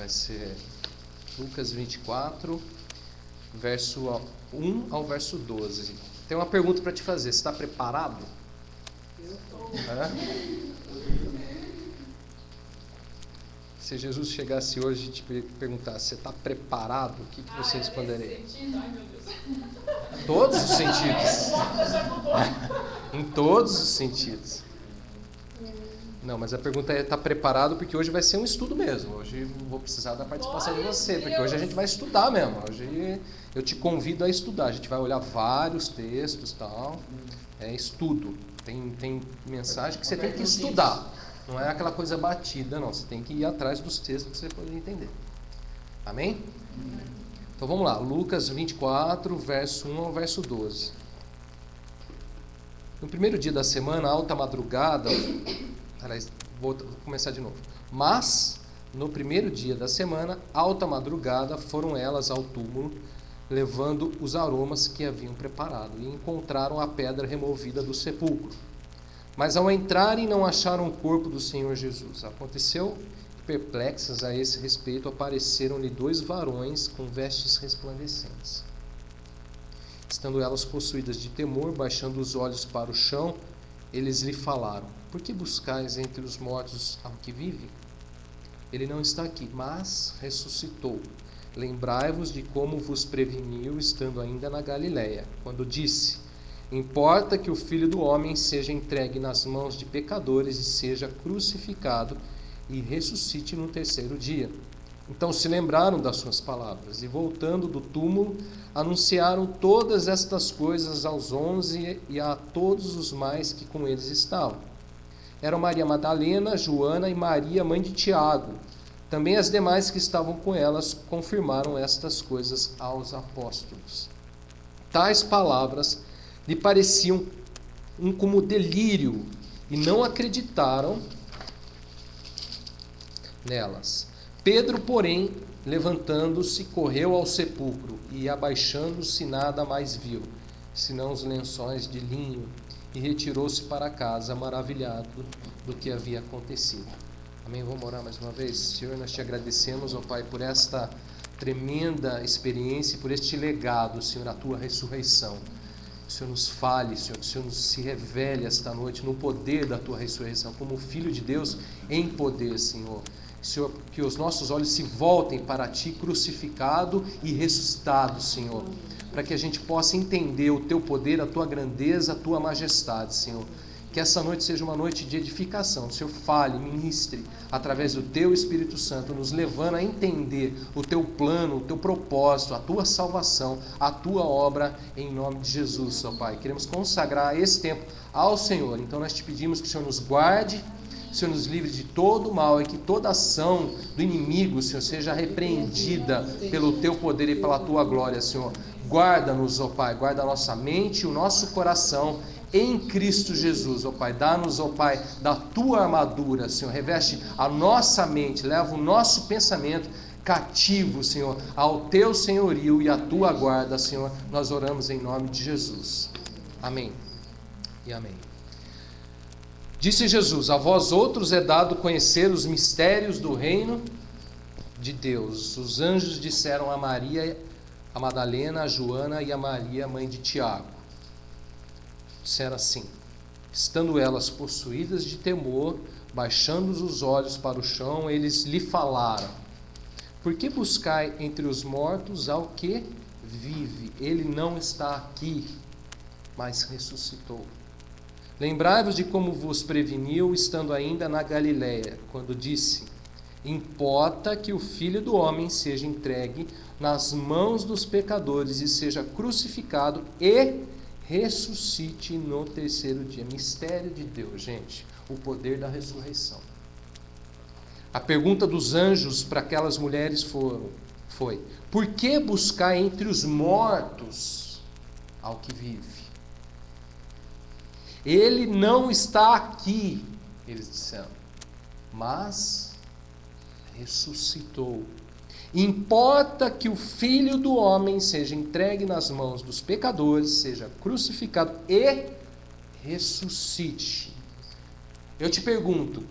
Vai ser Lucas 24, verso 1 ao verso 12. Tem uma pergunta para te fazer. Você está preparado? Eu estou. Se Jesus chegasse hoje e te perguntasse, você está preparado? O que você responderia? Ai, meu Deus. Todos os sentidos. Em todos os sentidos. Não, mas a pergunta é, está preparado? Porque hoje vai ser um estudo mesmo. Hoje eu vou precisar da participação de você, porque hoje a gente vai estudar mesmo. Hoje eu te convido a estudar. A gente vai olhar vários textos e tal. É estudo. Tem mensagem que você tem que estudar. Não é aquela coisa batida, não. Você tem que ir atrás dos textos para você poder entender. Amém? Então vamos lá. Lucas 24, verso 1 ao verso 12. No primeiro dia da semana, alta madrugada... Aliás, vou começar de novo. Mas, no primeiro dia da semana, alta madrugada, foram elas ao túmulo, levando os aromas que haviam preparado, e encontraram a pedra removida do sepulcro. Mas ao entrarem, não acharam o corpo do Senhor Jesus. Aconteceu que, perplexas a esse respeito, apareceram-lhe 2 varões com vestes resplandecentes. Estando elas possuídas de temor, baixando os olhos para o chão, eles lhe falaram: por que buscais entre os mortos ao que vive? Ele não está aqui, mas ressuscitou. Lembrai-vos de como vos preveniu, estando ainda na Galiléia, quando disse: importa que o Filho do Homem seja entregue nas mãos de pecadores e seja crucificado e ressuscite no 3º dia. Então se lembraram das suas palavras e, voltando do túmulo, anunciaram todas estas coisas aos 11 e a todos os mais que com eles estavam. Eram Maria Madalena, Joana e Maria, mãe de Tiago. Também as demais que estavam com elas confirmaram estas coisas aos apóstolos. Tais palavras lhe pareciam como delírio e não acreditaram nelas. Pedro, porém, levantando-se, correu ao sepulcro e, abaixando-se, nada mais viu, senão os lençóis de linho, e retirou-se para casa, maravilhado do que havia acontecido. Amém? Vamos orar mais uma vez? Senhor, nós te agradecemos, ó Pai, por esta tremenda experiência, por este legado, Senhor, a tua ressurreição. Que o Senhor nos fale, Senhor, que o Senhor nos se revele esta noite no poder da tua ressurreição, como Filho de Deus em poder, Senhor. Senhor, que os nossos olhos se voltem para Ti crucificado e ressuscitado, Senhor, para que a gente possa entender o Teu poder, a Tua grandeza, a Tua majestade, Senhor. Que essa noite seja uma noite de edificação. O Senhor fale, ministre, através do Teu Espírito Santo, nos levando a entender o Teu plano, o Teu propósito, a Tua salvação, a Tua obra, em nome de Jesus, ó Pai. Queremos consagrar esse tempo ao Senhor. Então nós te pedimos que o Senhor nos guarde, o Senhor nos livre de todo o mal e que toda ação do inimigo, Senhor, seja repreendida pelo Teu poder e pela Tua glória, Senhor. Guarda-nos, ó Pai, guarda a nossa mente e o nosso coração em Cristo Jesus, ó Pai. Dá-nos, ó Pai, da Tua armadura, Senhor. Reveste a nossa mente, leva o nosso pensamento cativo, Senhor, ao Teu senhorio e à Tua guarda, Senhor. Nós oramos em nome de Jesus. Amém e amém. Disse Jesus: a vós outros é dado conhecer os mistérios do reino de Deus. Os anjos disseram a Maria, a Madalena, a Joana e a Maria, mãe de Tiago. Disseram assim: estando elas possuídas de temor, baixando os olhos para o chão, eles lhe falaram: por que buscai entre os mortos ao que vive? Ele não está aqui, mas ressuscitou. Lembrai-vos de como vos preveniu, estando ainda na Galiléia, quando disse: importa que o Filho do Homem seja entregue nas mãos dos pecadores e seja crucificado e ressuscite no 3º dia. Mistério de Deus, gente, o poder da ressurreição. A pergunta dos anjos para aquelas mulheres foi: por que buscar entre os mortos ao que vive? Ele não está aqui, eles disseram, mas ressuscitou. Importa que o Filho do Homem seja entregue nas mãos dos pecadores, seja crucificado e ressuscite. Eu te pergunto,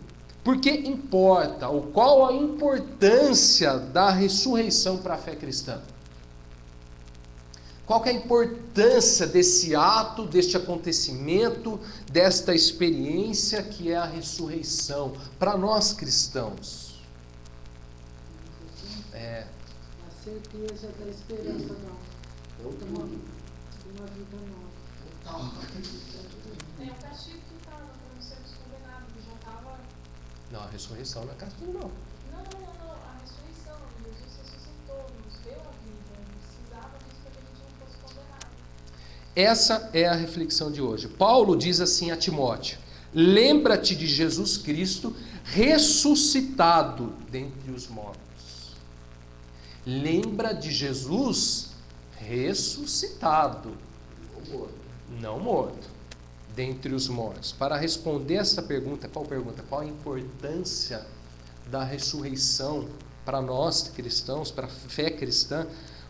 Por que importa? Ou qual a importância da ressurreição para a fé cristã? Qual que é a importância desse ato, deste acontecimento, desta experiência que é a ressurreição para nós cristãos? A certeza da esperança de uma vida nova. Tem o castigo que estava para não sermos condenados, que já estava. Não, a ressurreição não é castigo, não. Não. A ressurreição. Jesus ressuscitou, nos deu a vida. Precisava disso para que a gente não fosse condenado. Essa é a reflexão de hoje. Paulo diz assim a Timóteo: lembra-te de Jesus Cristo ressuscitado dentre os mortos. Lembra de Jesus ressuscitado, não morto, dentre os mortos. Para responder essa pergunta, qual a importância da ressurreição para nós cristãos, para a fé cristã?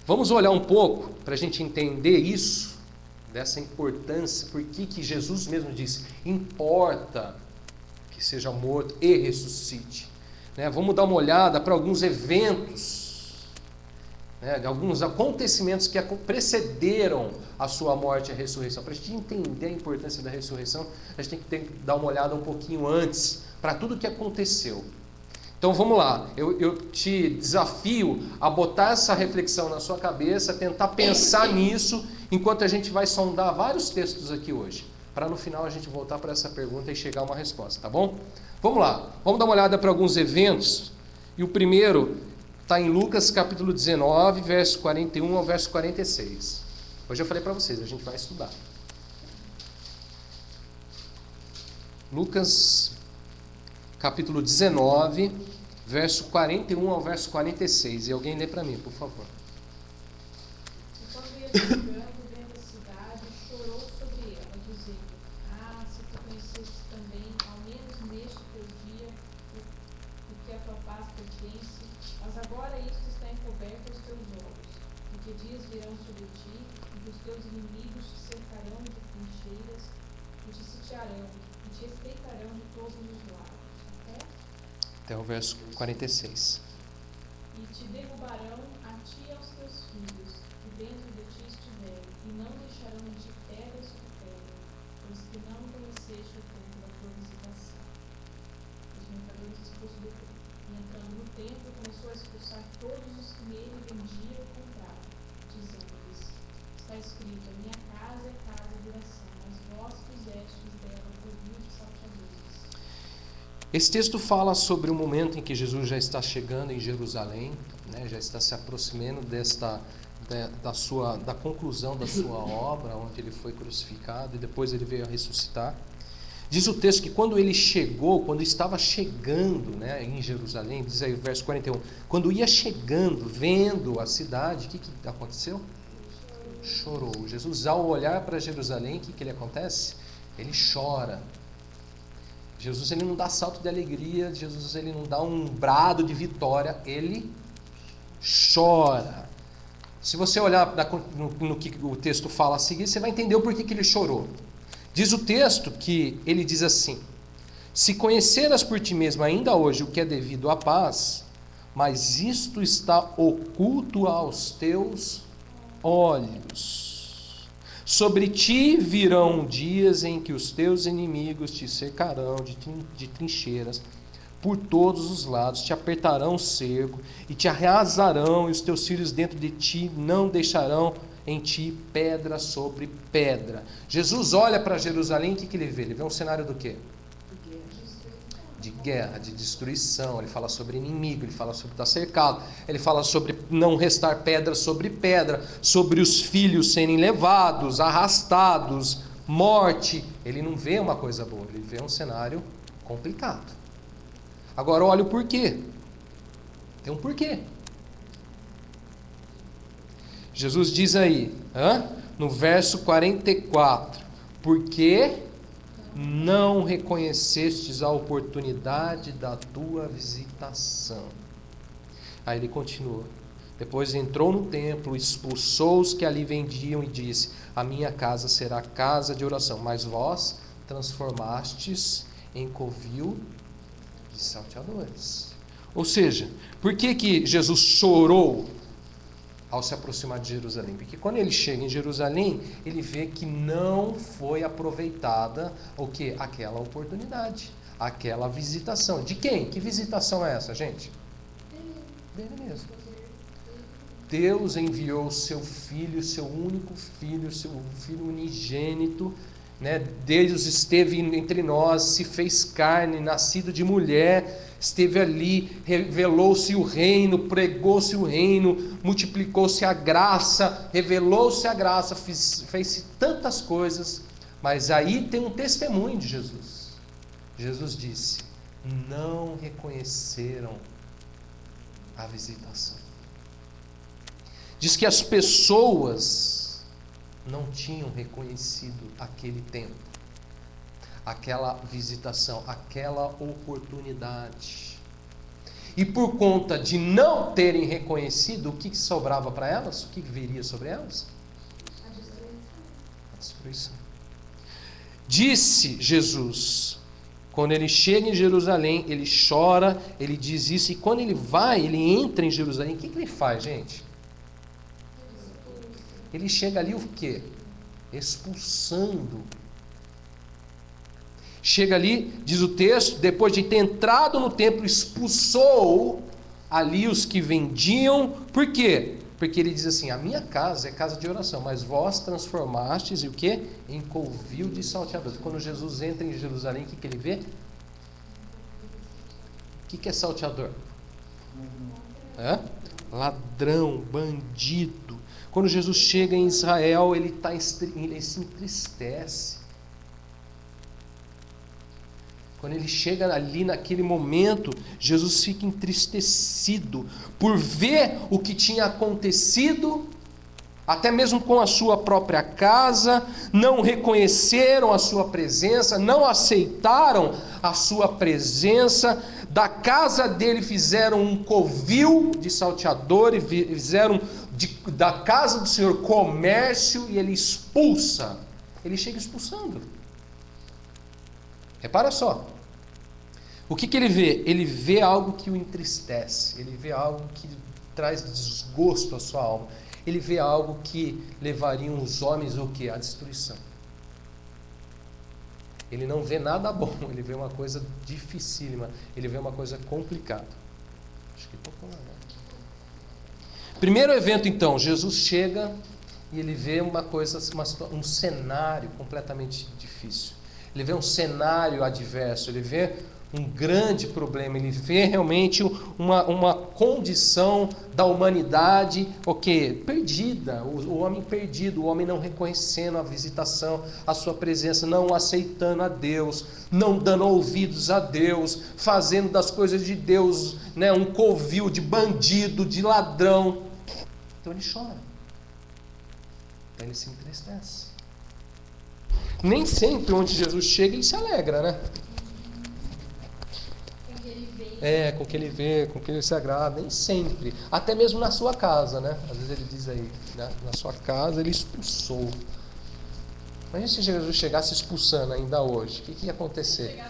Vamos olhar um pouco para a gente entender isso, dessa importância, por que Jesus mesmo disse, importa que seja morto e ressuscite. Vamos dar uma olhada para alguns eventos, alguns acontecimentos que precederam a sua morte e a ressurreição. Para a gente entender a importância da ressurreição, a gente tem que dar uma olhada um pouquinho antes, para tudo o que aconteceu. Então vamos lá, eu te desafio a botar essa reflexão na sua cabeça, tentar pensar nisso, enquanto a gente vai sondar vários textos aqui hoje, para no final a gente voltar para essa pergunta e chegar a uma resposta, tá bom? Vamos lá, vamos dar uma olhada para alguns eventos, e o primeiro está em Lucas capítulo 19, verso 41 ao verso 46. Hoje eu falei para vocês, a gente vai estudar. Lucas capítulo 19, verso 41 ao verso 46. E alguém lê para mim, por favor. E quando ia chegando dentro da cidade, chorou sobre ela, dizendo: Ah, se tu conhecesses também, ao menos neste teu dia, o que a tua paz pertence, mas agora isto está encoberto aos teus olhos, porque dias virão sobre ti, e que os teus inimigos te cercarão de trincheiras, e te sitiarão, e te espreitarão de todos os lados. Até o verso 46. E te derrubarão a ti e aos teus filhos, que dentro de ti estiverem, e não deixarão de ti pedra sobre pedra, pois que não conheceste o tempo da tua visitação. Os mercadores expulsos do templo. E entrando no templo, começou a expulsar todos os que nele vendiam e compravam, dizendo-lhes: Está escrito, a minha casa é casa de oração, mas vós fizestes dela covil de salteadores. Esse texto fala sobre o momento em que Jesus já está chegando em Jerusalém, já está se aproximando da conclusão da sua obra, onde ele foi crucificado e depois ele veio a ressuscitar. Diz o texto que quando ele chegou, quando estava chegando em Jerusalém, diz aí o verso 41, quando ia chegando, vendo a cidade, o que aconteceu? Chorou. Jesus, ao olhar para Jerusalém, o que ele acontece? Ele chora. Jesus ele não dá salto de alegria, Jesus ele não dá um brado de vitória, ele chora. Se você olhar no que o texto fala a seguir, você vai entender o porquê que ele chorou. Diz o texto que ele diz assim: se conheceras por ti mesmo ainda hoje o que é devido à paz, mas isto está oculto aos teus olhos. Sobre ti virão dias em que os teus inimigos te cercarão de trincheiras por todos os lados, te apertarão o cerco e te arrasarão, e os teus filhos dentro de ti não deixarão em ti pedra sobre pedra. Jesus olha para Jerusalém, o que ele vê? Ele vê um cenário do quê? De guerra, de destruição. Ele fala sobre inimigo, ele fala sobre estar cercado, ele fala sobre não restar pedra sobre pedra, sobre os filhos serem levados, arrastados, morte. Ele não vê uma coisa boa, ele vê um cenário complicado. Agora olha o porquê. Tem um porquê. Jesus diz aí, no verso 44, porque não reconhecestes a oportunidade da tua visitação. Aí ele continua. Depois entrou no templo, expulsou os que ali vendiam e disse: a minha casa será casa de oração, mas vós transformastes em covil de salteadores. Ou seja, por que Jesus chorou ao se aproximar de Jerusalém? Porque quando ele chega em Jerusalém, ele vê que não foi aproveitada o quê? Aquela oportunidade, aquela visitação. De quem? Que visitação é essa, gente? Dele mesmo. Deus enviou o seu filho, seu único filho, seu filho unigênito, né? Deus esteve entre nós, se fez carne, nascido de mulher, esteve ali, revelou-se o reino, pregou-se o reino, multiplicou-se a graça, revelou-se a graça, fez tantas coisas, mas aí tem um testemunho de Jesus. Jesus disse: não reconheceram a visitação. Diz que as pessoas não tinham reconhecido aquele tempo, aquela visitação, aquela oportunidade. E por conta de não terem reconhecido, o que sobrava para elas? O que viria sobre elas? A destruição. Disse Jesus, quando ele chega em Jerusalém, ele chora, ele diz isso, e quando ele vai, ele entra em Jerusalém, o que ele faz, gente? Ele chega ali o quê? Expulsando. Chega ali, diz o texto, depois de ter entrado no templo, expulsou ali os que vendiam. Por quê? Porque ele diz assim: a minha casa é casa de oração, mas vós transformastes em o quê? Em covil de salteadores. Quando Jesus entra em Jerusalém, o que ele vê? O que é salteador? Ladrão, bandido. Quando Jesus chega em Israel, ele se entristece. Quando ele chega ali naquele momento, Jesus fica entristecido por ver o que tinha acontecido, até mesmo com a sua própria casa, não reconheceram a sua presença, não aceitaram a sua presença. Da casa dele fizeram um covil de salteadores, fizeram da casa do Senhor comércio, e ele expulsa. Ele chega expulsando. Repara só. O que ele vê? Ele vê algo que o entristece. Ele vê algo que traz desgosto à sua alma. Ele vê algo que levariam os homens o quê? À destruição. Ele não vê nada bom. Ele vê uma coisa dificílima. Ele vê uma coisa complicada. Acho que tocou lá, né? Primeiro evento, então, Jesus chega e ele vê um cenário completamente difícil. Ele vê um cenário adverso, ele vê um grande problema, ele vê realmente uma condição da humanidade, perdida, o homem perdido, o homem não reconhecendo a visitação, a sua presença, não aceitando a Deus, não dando ouvidos a Deus, fazendo das coisas de Deus, né, um covil de bandido, de ladrão. Então ele chora, então ele se entristece. Nem sempre onde Jesus chega ele se alegra, né? Com o que ele vê, com o que ele se agrada, nem sempre. Até mesmo na sua casa, né? Às vezes ele diz aí, né? Na sua casa ele expulsou. Mas se Jesus chegasse expulsando ainda hoje, o que ia acontecer?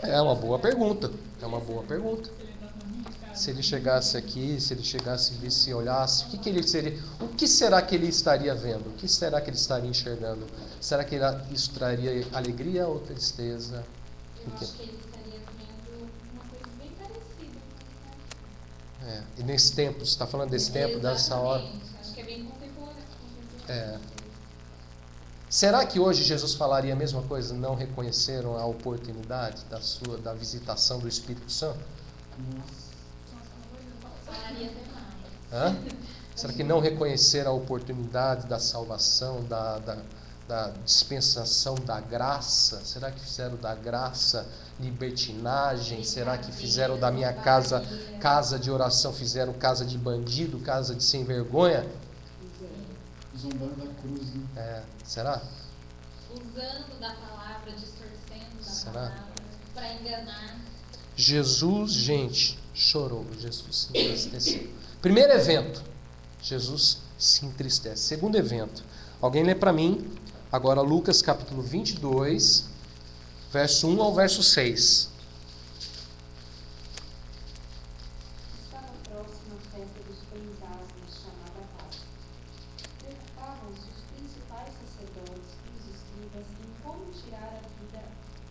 É uma boa pergunta. É uma boa pergunta. Se ele chegasse aqui, se ele chegasse e visse, olhasse, o que será que ele estaria vendo? O que será que ele estaria enxergando? Será que isso traria alegria ou tristeza? Eu acho que ele estaria vendo uma coisa bem parecida. E nesse tempo, você está falando desse tempo, dessa hora? Acho que é bem contemporâneo. Será que hoje Jesus falaria a mesma coisa? Não reconheceram a oportunidade da visitação do Espírito Santo? Falaria demais. Será que não reconheceram a oportunidade da salvação, da dispensação da graça? Será que fizeram da graça libertinagem? Será que fizeram da minha casa de oração, fizeram casa de bandido, casa de sem vergonha? Zombando da cruz, né? Será? Usando da palavra, distorcendo da Será? palavra para enganar. Jesus, gente, chorou. Jesus se entristeceu. Primeiro evento, Jesus se entristece. Segundo evento, alguém lê para mim agora Lucas capítulo 22, verso 1 ao verso 6. Estava próxima a festa dos pães asmos, chamada Páscoa. Preocupavam-se os principais sacerdotes e os escribas em como tirar a vida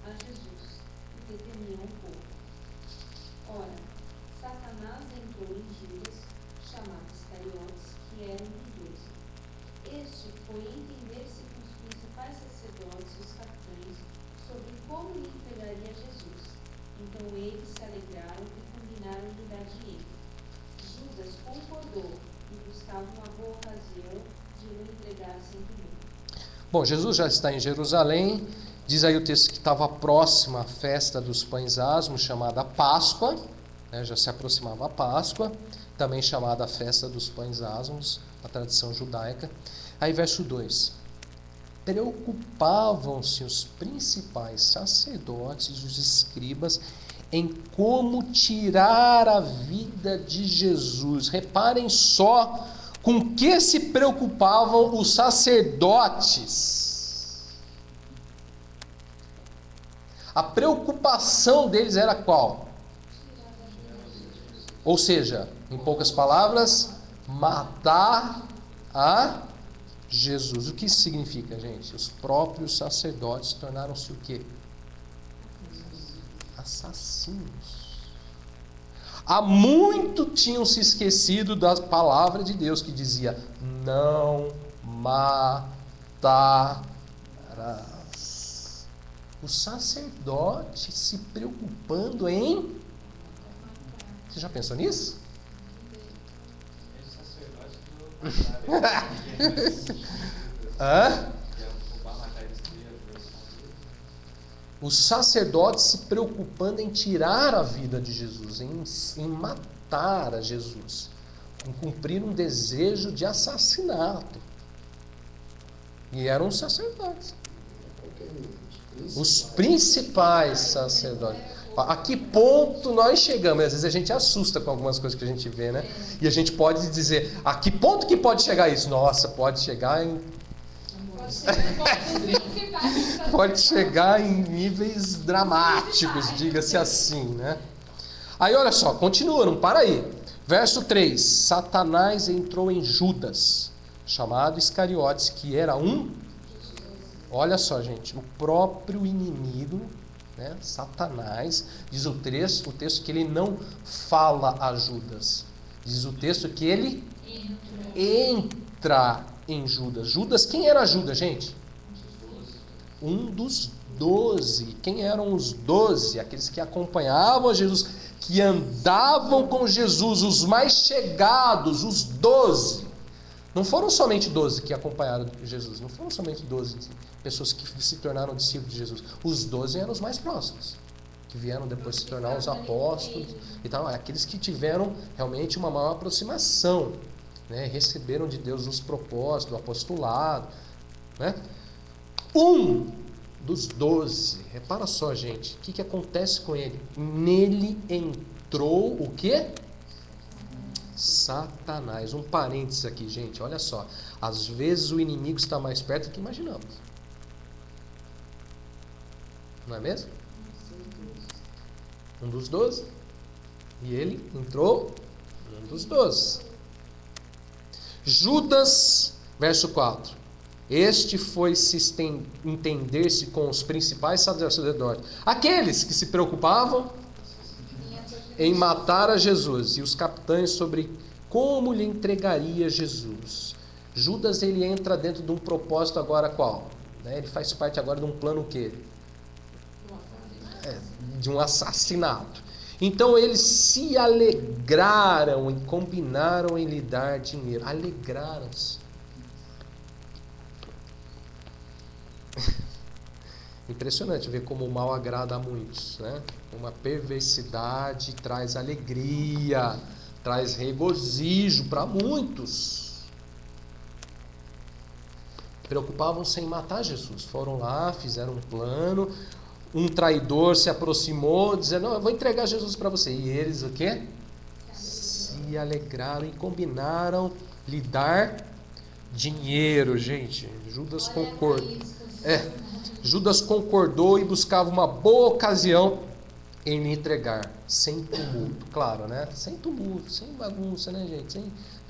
a Jesus, porque temiam um pouco. Ora, Satanás entrou em Judas, chamado Iscariotes, que era um dos 12. Este foi entender-se com os principais sacerdotes e os capitães sobre como lhe entregaria Jesus. Então eles se alegraram e combinaram lhe dar dinheiro. Judas concordou e buscava uma boa ocasião de o entregar sem temor. Bom, Jesus já está em Jerusalém. Diz aí o texto que estava próxima à festa dos pães asmos, chamada Páscoa, né, já se aproximava a Páscoa, também chamada a festa dos pães asmos, na tradição judaica. Aí verso 2. Preocupavam-se os principais sacerdotes e os escribas em como tirar a vida de Jesus. Reparem só com que se preocupavam os sacerdotes. A preocupação deles era qual? Ou seja, em poucas palavras, matar a Jesus. O que isso significa, gente? Os próprios sacerdotes tornaram-se o quê? Assassinos. Há muito tinham se esquecido da palavra de Deus que dizia: não matarás. O sacerdote se preocupando em... Você já pensou nisso? Hã? Os sacerdotes se preocupando em tirar a vida de Jesus, em matar a Jesus, em cumprir um desejo de assassinato. E eram os sacerdotes. Os principais sacerdotes. A que ponto nós chegamos? Às vezes a gente assusta com algumas coisas que a gente vê, né? E a gente pode dizer, a que ponto que pode chegar isso? Nossa, pode chegar em... pode chegar em níveis dramáticos, diga-se assim, né? Aí olha só, continua, não para aí. Verso 3. Satanás entrou em Judas, chamado Iscariotes, que era um... Olha só, gente, o próprio inimigo, né, Satanás, diz o texto que ele não fala a Judas. Diz o texto que ele entra em Judas. Judas, quem era Judas, gente? Um dos 12. Quem eram os 12? Aqueles que acompanhavam Jesus, que andavam com Jesus, os mais chegados, os 12. Não foram somente 12 que acompanharam Jesus, não foram somente 12 pessoas que se tornaram discípulos de Jesus. Os 12 eram os mais próximos, que vieram depois se tornar os apóstolos e tal. Aqueles que tiveram realmente uma maior aproximação, né? Receberam de Deus os propósitos, o apostolado, né? Um dos 12, repara só, gente, o que acontece com ele? Nele entrou o quê? Satanás. Um parênteses aqui, gente, olha só. Às vezes o inimigo está mais perto do que imaginamos. Não é mesmo? Um dos 12. E ele entrou um dos 12. Judas, verso 4. Este foi se entender-se com os principais sacerdotes, aqueles que se preocupavam em matar a Jesus, e os capitães sobre como lhe entregaria Jesus. Judas, ele entra dentro de um propósito agora qual? Ele faz parte agora de um plano o quê? De um assassinato. Então eles se alegraram e combinaram em lhe dar dinheiro. Alegraram-se. Impressionante ver como o mal agrada a muitos, né? Uma perversidade traz alegria, traz regozijo para muitos. Preocupavam-se em matar Jesus. Foram lá, fizeram um plano. Um traidor se aproximou, dizendo: não, eu vou entregar Jesus para você. E eles o quê? Se alegraram e combinaram lhe dar dinheiro, gente. Judas concordou. Judas concordou e buscava uma boa ocasião em me entregar, sem tumulto, claro, né? Sem tumulto, sem bagunça, né, gente?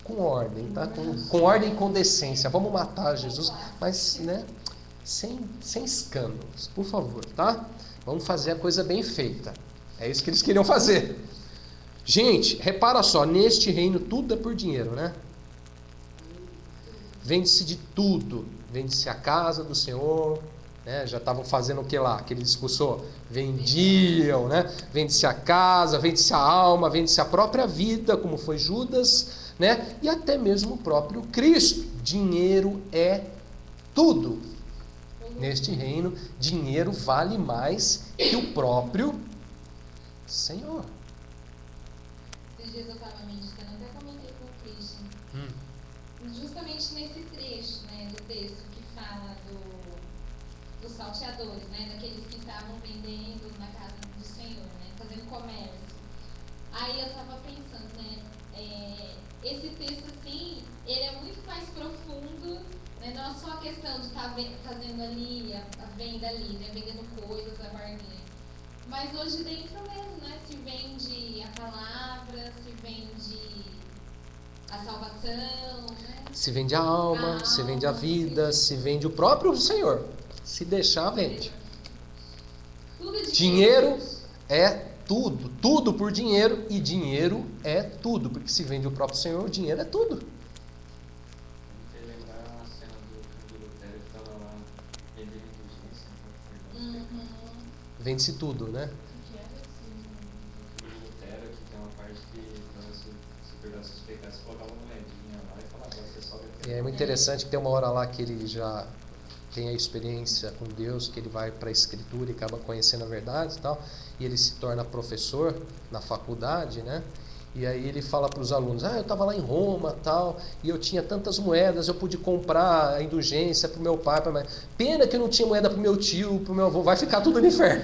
Com ordem, tá? Com ordem e com decência. Vamos matar Jesus, mas, né? Sem escândalos, por favor, tá? Vamos fazer a coisa bem feita. É isso que eles queriam fazer. Gente, repara só, neste reino tudo é por dinheiro, né? Vende-se de tudo. Vende-se a casa do Senhor, né? Já estavam fazendo o que lá? Que ele expulsou? Vendiam, né? Vende-se a casa, vende-se a alma, vende-se a própria vida, como foi Judas, né? E até mesmo o próprio Cristo. Dinheiro é tudo. Neste reino, dinheiro vale mais que o próprio Senhor. Esses dias eu estava meditando, até comentei com o Christian, justamente nesse trecho, né, do texto que fala dos salteadores, né, daqueles que estavam vendendo na casa do Senhor, né, fazendo comércio. Aí eu estava pensando, né, esse texto, assim, ele é muito mais profundo, né, não é só a questão de estar fazendo ali, a venda ali, né, vendendo coisas, a barganha. Mas hoje dentro mesmo, né, se vende a palavra, se vende a salvação, né? Se vende a alma, se vende a vida, se vende o próprio Senhor. Se deixar, vende. Dinheiro é tudo. Tudo por dinheiro, e dinheiro é tudo. Porque se vende o próprio Senhor, o dinheiro é tudo. Eu lembrar uma cena do Lutero que estava lá vendendo indulgência. Vende-se tudo, né? O Lutero, que tem uma parte que, para você se perdoar seus pecados, você colocava uma moedinha lá e falava, você sobe até. E é muito interessante que tem uma hora lá que ele já tem a experiência com Deus, que ele vai para a Escritura e acaba conhecendo a verdade e tal, e ele se torna professor na faculdade, né? E aí ele fala para os alunos, eu estava lá em Roma tal, e eu tinha tantas moedas, eu pude comprar a indulgência para o meu pai, para minha... Pena que eu não tinha moeda para o meu tio, para o meu avô, vai ficar tudo no inferno.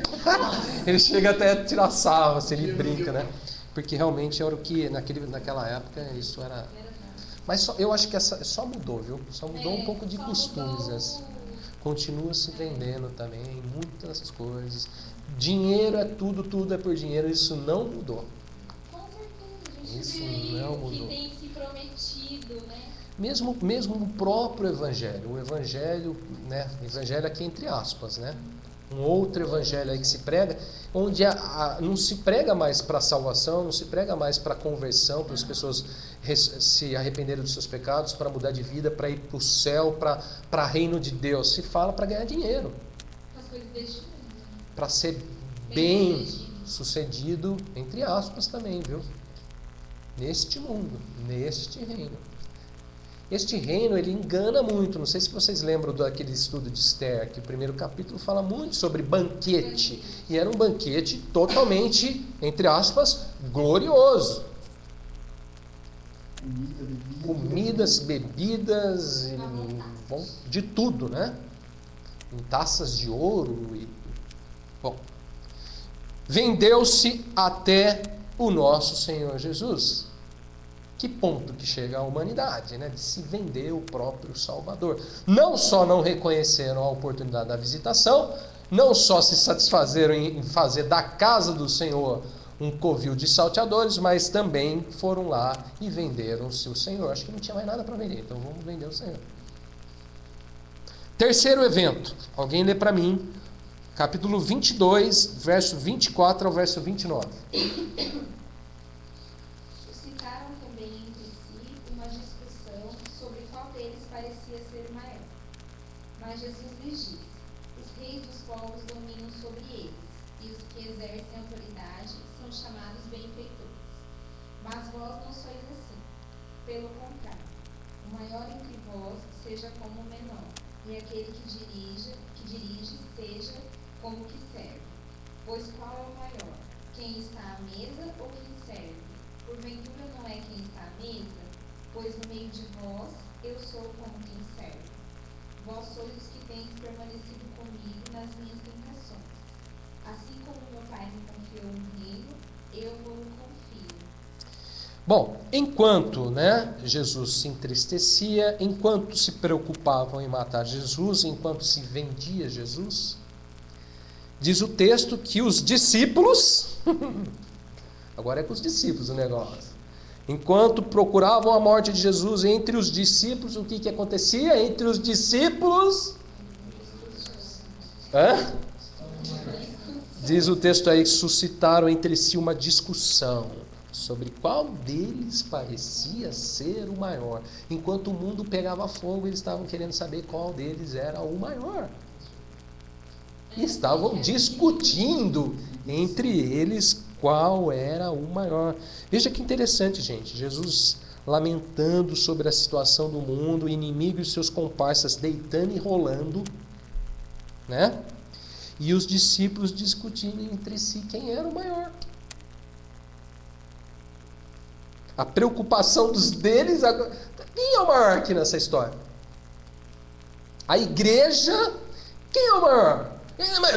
Ele chega até a tirar sarro, assim, ele brinca, né? Porque realmente era o que, naquela época, isso era... Mas eu acho que só mudou, viu? Só mudou um pouco de costumes. Assim. Continua se vendendo também, muitas coisas. Dinheiro é tudo, tudo é por dinheiro, isso não mudou. Isso não mudou. Que tem se prometido, né? Mesmo o próprio evangelho, o evangelho, né? Evangelho aqui entre aspas, né? Um outro evangelho aí que se prega, onde não se prega mais para a salvação, não se prega mais para a conversão, para as pessoas se arrependerem dos seus pecados, para mudar de vida, para ir para o céu, para o reino de Deus. Se fala para ganhar dinheiro, para ser bem sucedido, entre aspas também, viu? Neste mundo, neste reino. Este reino, ele engana muito. Não sei se vocês lembram daquele estudo de Esther, que o primeiro capítulo fala muito sobre banquete. E era um banquete totalmente, entre aspas, glorioso. Comidas, bebidas, de tudo, né? Em taças de ouro. Bom, vendeu-se até o nosso Senhor Jesus. Que ponto que chega a humanidade, né? De se vender o próprio Salvador. Não só não reconheceram a oportunidade da visitação, não só se satisfazeram em fazer da casa do Senhor um covil de salteadores, mas também foram lá e venderam-se o Senhor. Acho que não tinha mais nada para vender, então vamos vender o Senhor. Terceiro evento. Alguém lê para mim, capítulo 22, verso 24 ao verso 29. Mas Jesus lhes disse: os reis dos povos dominam sobre eles, e os que exercem autoridade são chamados benfeitores. Mas vós não sois assim. Pelo contrário, o maior entre vós seja como o menor, e aquele que dirige seja como o que serve. Pois qual é o maior? Quem está à mesa ou quem serve? Porventura não é quem está à mesa? Pois no meio de vós eu sou como quem serve. Vós sois os que tens permanecido comigo nas minhas tentações. Assim como meu Pai me confiou um reino, eu vos confio. Bom, enquanto, Jesus se entristecia, enquanto se preocupavam em matar Jesus, enquanto se vendia Jesus, diz o texto que os discípulos, agora é com os discípulos o negócio, enquanto procuravam a morte de Jesus entre os discípulos, o que acontecia? Entre os discípulos, diz o texto aí que suscitaram entre si uma discussão sobre qual deles parecia ser o maior. Enquanto o mundo pegava fogo, eles estavam querendo saber qual deles era o maior. E estavam discutindo entre eles qual era o maior. Veja que interessante, gente. Jesus lamentando sobre a situação do mundo, o inimigo e seus comparsas deitando e rolando, e os discípulos discutindo entre si quem era o maior. A preocupação deles agora. Quem é o maior aqui nessa história? A igreja. Quem é o maior?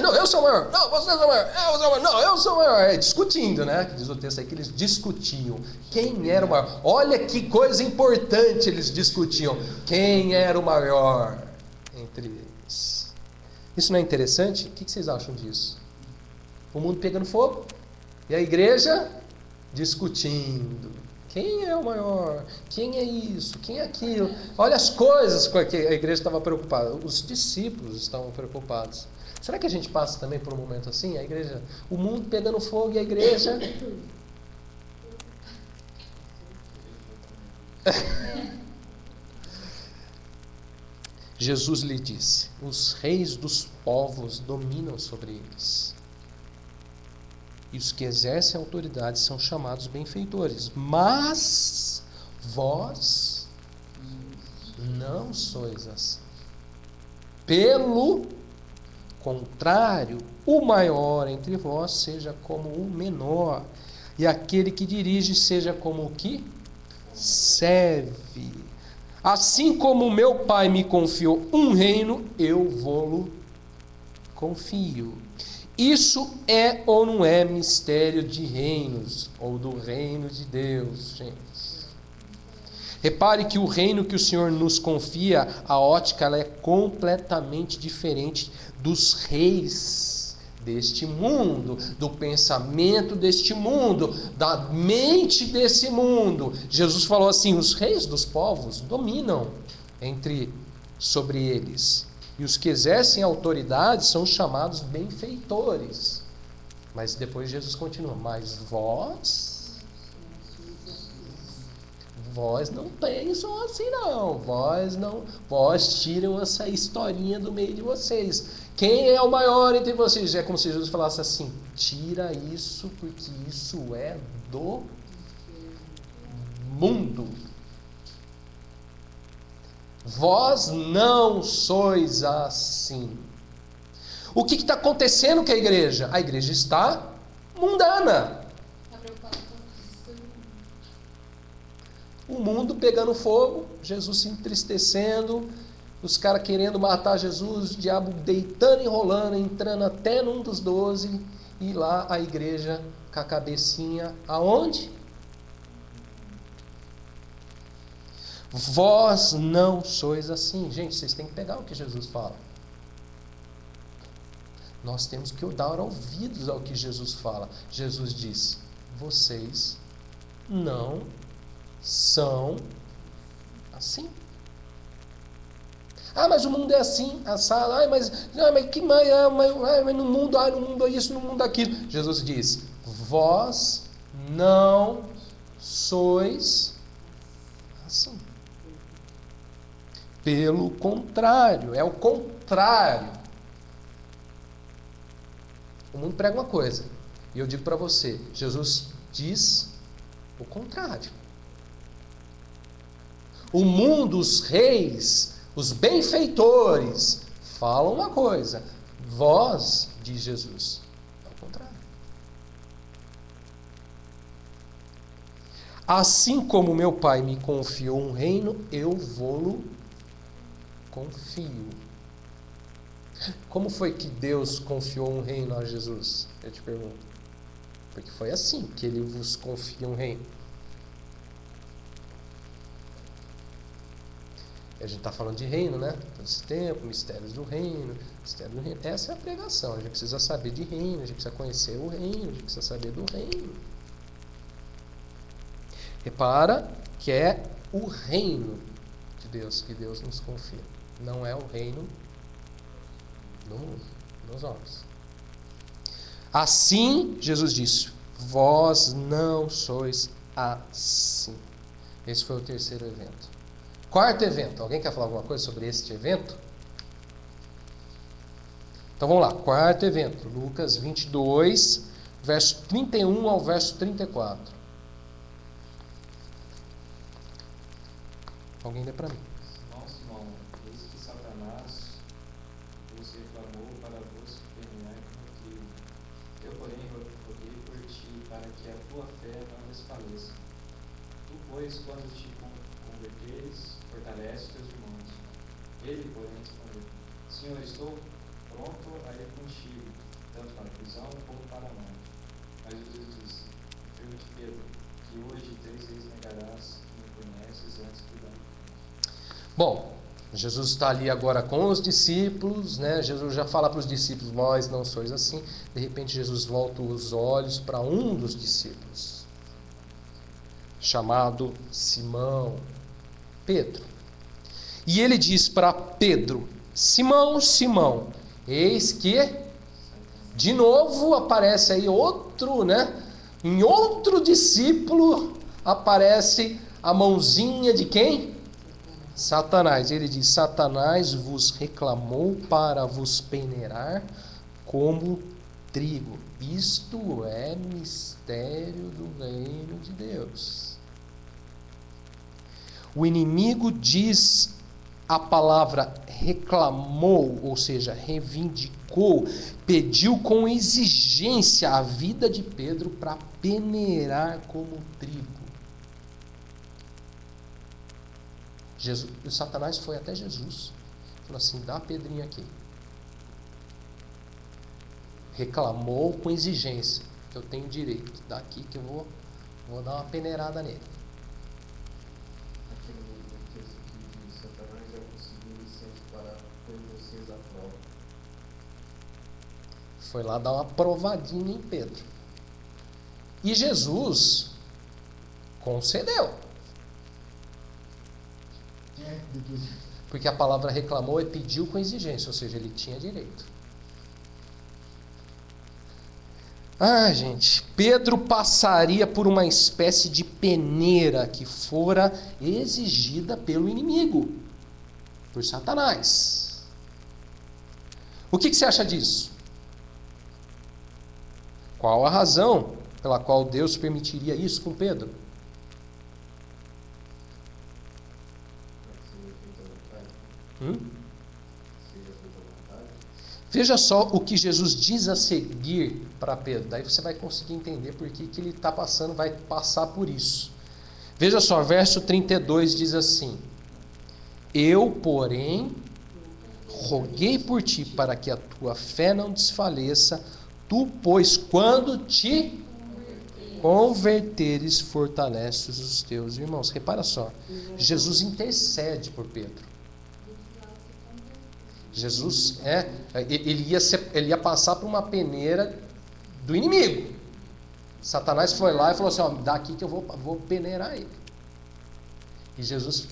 Não, eu sou o maior. Não, você é o maior. Eu sou o maior. Não, eu sou o maior. Discutindo, diz o texto aí que eles discutiam. Quem era o maior? Olha que coisa importante eles discutiam. Quem era o maior entre eles? Isso não é interessante? O que vocês acham disso? O mundo pegando fogo e a igreja discutindo. Quem é o maior? Quem é isso? Quem é aquilo? Olha as coisas com que a igreja estava preocupada. Os discípulos estavam preocupados. Será que a gente passa também por um momento assim? A igreja, o mundo pegando fogo e a igreja... Jesus lhe disse: os reis dos povos dominam sobre eles. E os que exercem autoridade são chamados benfeitores. Mas vós não sois assim. Pelo contrário, o maior entre vós seja como o menor, e aquele que dirige seja como o que serve. Assim como o meu Pai me confiou um reino, eu vou-lo confio. Isso é ou não é mistério de reinos, ou do reino de Deus, gente? Repare que o reino que o Senhor nos confia, a ótica ela é completamente diferente dos reis deste mundo, do pensamento deste mundo, da mente desse mundo. Jesus falou assim: os reis dos povos dominam sobre eles. E os que exercem autoridade são chamados benfeitores. Mas depois Jesus continua: mas vós não pensam assim não. Vós tiram essa historinha do meio de vocês. Quem é o maior entre vocês? É como se Jesus falasse assim: tira isso, porque isso é do mundo. Vós não sois assim. O que está acontecendo com a igreja? A igreja está mundana. O mundo pegando fogo, Jesus se entristecendo, os caras querendo matar Jesus, o diabo deitando e rolando, entrando até num dos 12, e lá a igreja com a cabecinha aonde? Vós não sois assim. Gente, vocês têm que pegar o que Jesus fala. Nós temos que dar ouvidos ao que Jesus fala. Jesus diz: vocês não são assim. Ah, mas o mundo é assim, assado. Mas no mundo é isso, no mundo é aquilo. Jesus diz: vós não sois assim. Pelo contrário, é o contrário. O mundo prega uma coisa, e eu digo para você: Jesus diz o contrário. O mundo, os reis, os benfeitores falam uma coisa, vós, diz Jesus, é o contrário. Assim como meu Pai me confiou um reino, eu vou-lo confio. Como foi que Deus confiou um reino a Jesus? Eu te pergunto. Porque foi assim que ele vos confia um reino. A gente está falando de reino, né? Todo esse tempo, mistérios do reino, mistério do reino. Essa é a pregação. A gente precisa saber de reino, a gente precisa conhecer o reino, a gente precisa saber do reino. Repara que é o reino de Deus que Deus nos confia. Não é o reino do mundo, dos homens. Assim, Jesus disse, vós não sois assim. Esse foi o terceiro evento. Quarto evento. Alguém quer falar alguma coisa sobre este evento? Então vamos lá. Quarto evento. Lucas 22, verso 31 ao verso 34. Alguém lê para mim. Simão, Simão, eis que Satanás vos reclamou para vos peneirar como trigo. Eu, porém, roguei por ti, para que a tua fé não desfaleça. Tu, pois, quando te converteres, fortalece teus irmãos. Ele, porém, respondeu, Senhor, estou pronto a ir contigo, tanto para a prisão como para a morte. Mas Jesus disse, afirmo-te, Pedro, que hoje 3 vezes negarás que me conheces antes que dá. Bom, Jesus está ali agora com os discípulos, né? Jesus já fala para os discípulos, vós não sois assim. De repente Jesus volta os olhos para um dos discípulos, chamado Simão, Pedro. E ele diz para Pedro, Simão, Simão, eis que de novo aparece aí outro, né? Em outro discípulo aparece a mãozinha de quem? Satanás. Ele diz, Satanás vos reclamou para vos peneirar como trigo. Isto é mistério do reino de Deus. O inimigo diz a palavra reclamou, ou seja, reivindicou, pediu com exigência a vida de Pedro para peneirar como trigo. O Satanás foi até Jesus, falou assim, dá a pedrinha aqui. Reclamou com exigência, eu tenho direito, dá aqui que eu vou dar uma peneirada nele. Aquele texto que diz, Satanás já conseguiu licença para pôr vocês à prova. Foi lá dar uma provadinha em Pedro. E Jesus concedeu. Porque a palavra reclamou é pediu com exigência, ou seja, ele tinha direito. Gente, Pedro passaria por uma espécie de peneira que fora exigida pelo inimigo, por Satanás. O que você acha disso? Qual a razão pela qual Deus permitiria isso com Pedro? Veja só o que Jesus diz a seguir para Pedro. Daí você vai conseguir entender por que ele está passando, vai passar por isso. Veja só, verso 32 diz assim: Eu, porém, roguei por ti para que a tua fé não desfaleça. Tu, pois, quando te converteres, fortaleces os teus irmãos. Repara só, Jesus intercede por Pedro. Jesus ele ia passar por uma peneira do inimigo. Satanás foi lá e falou assim: ó, dá aqui que eu vou peneirar ele. E Jesus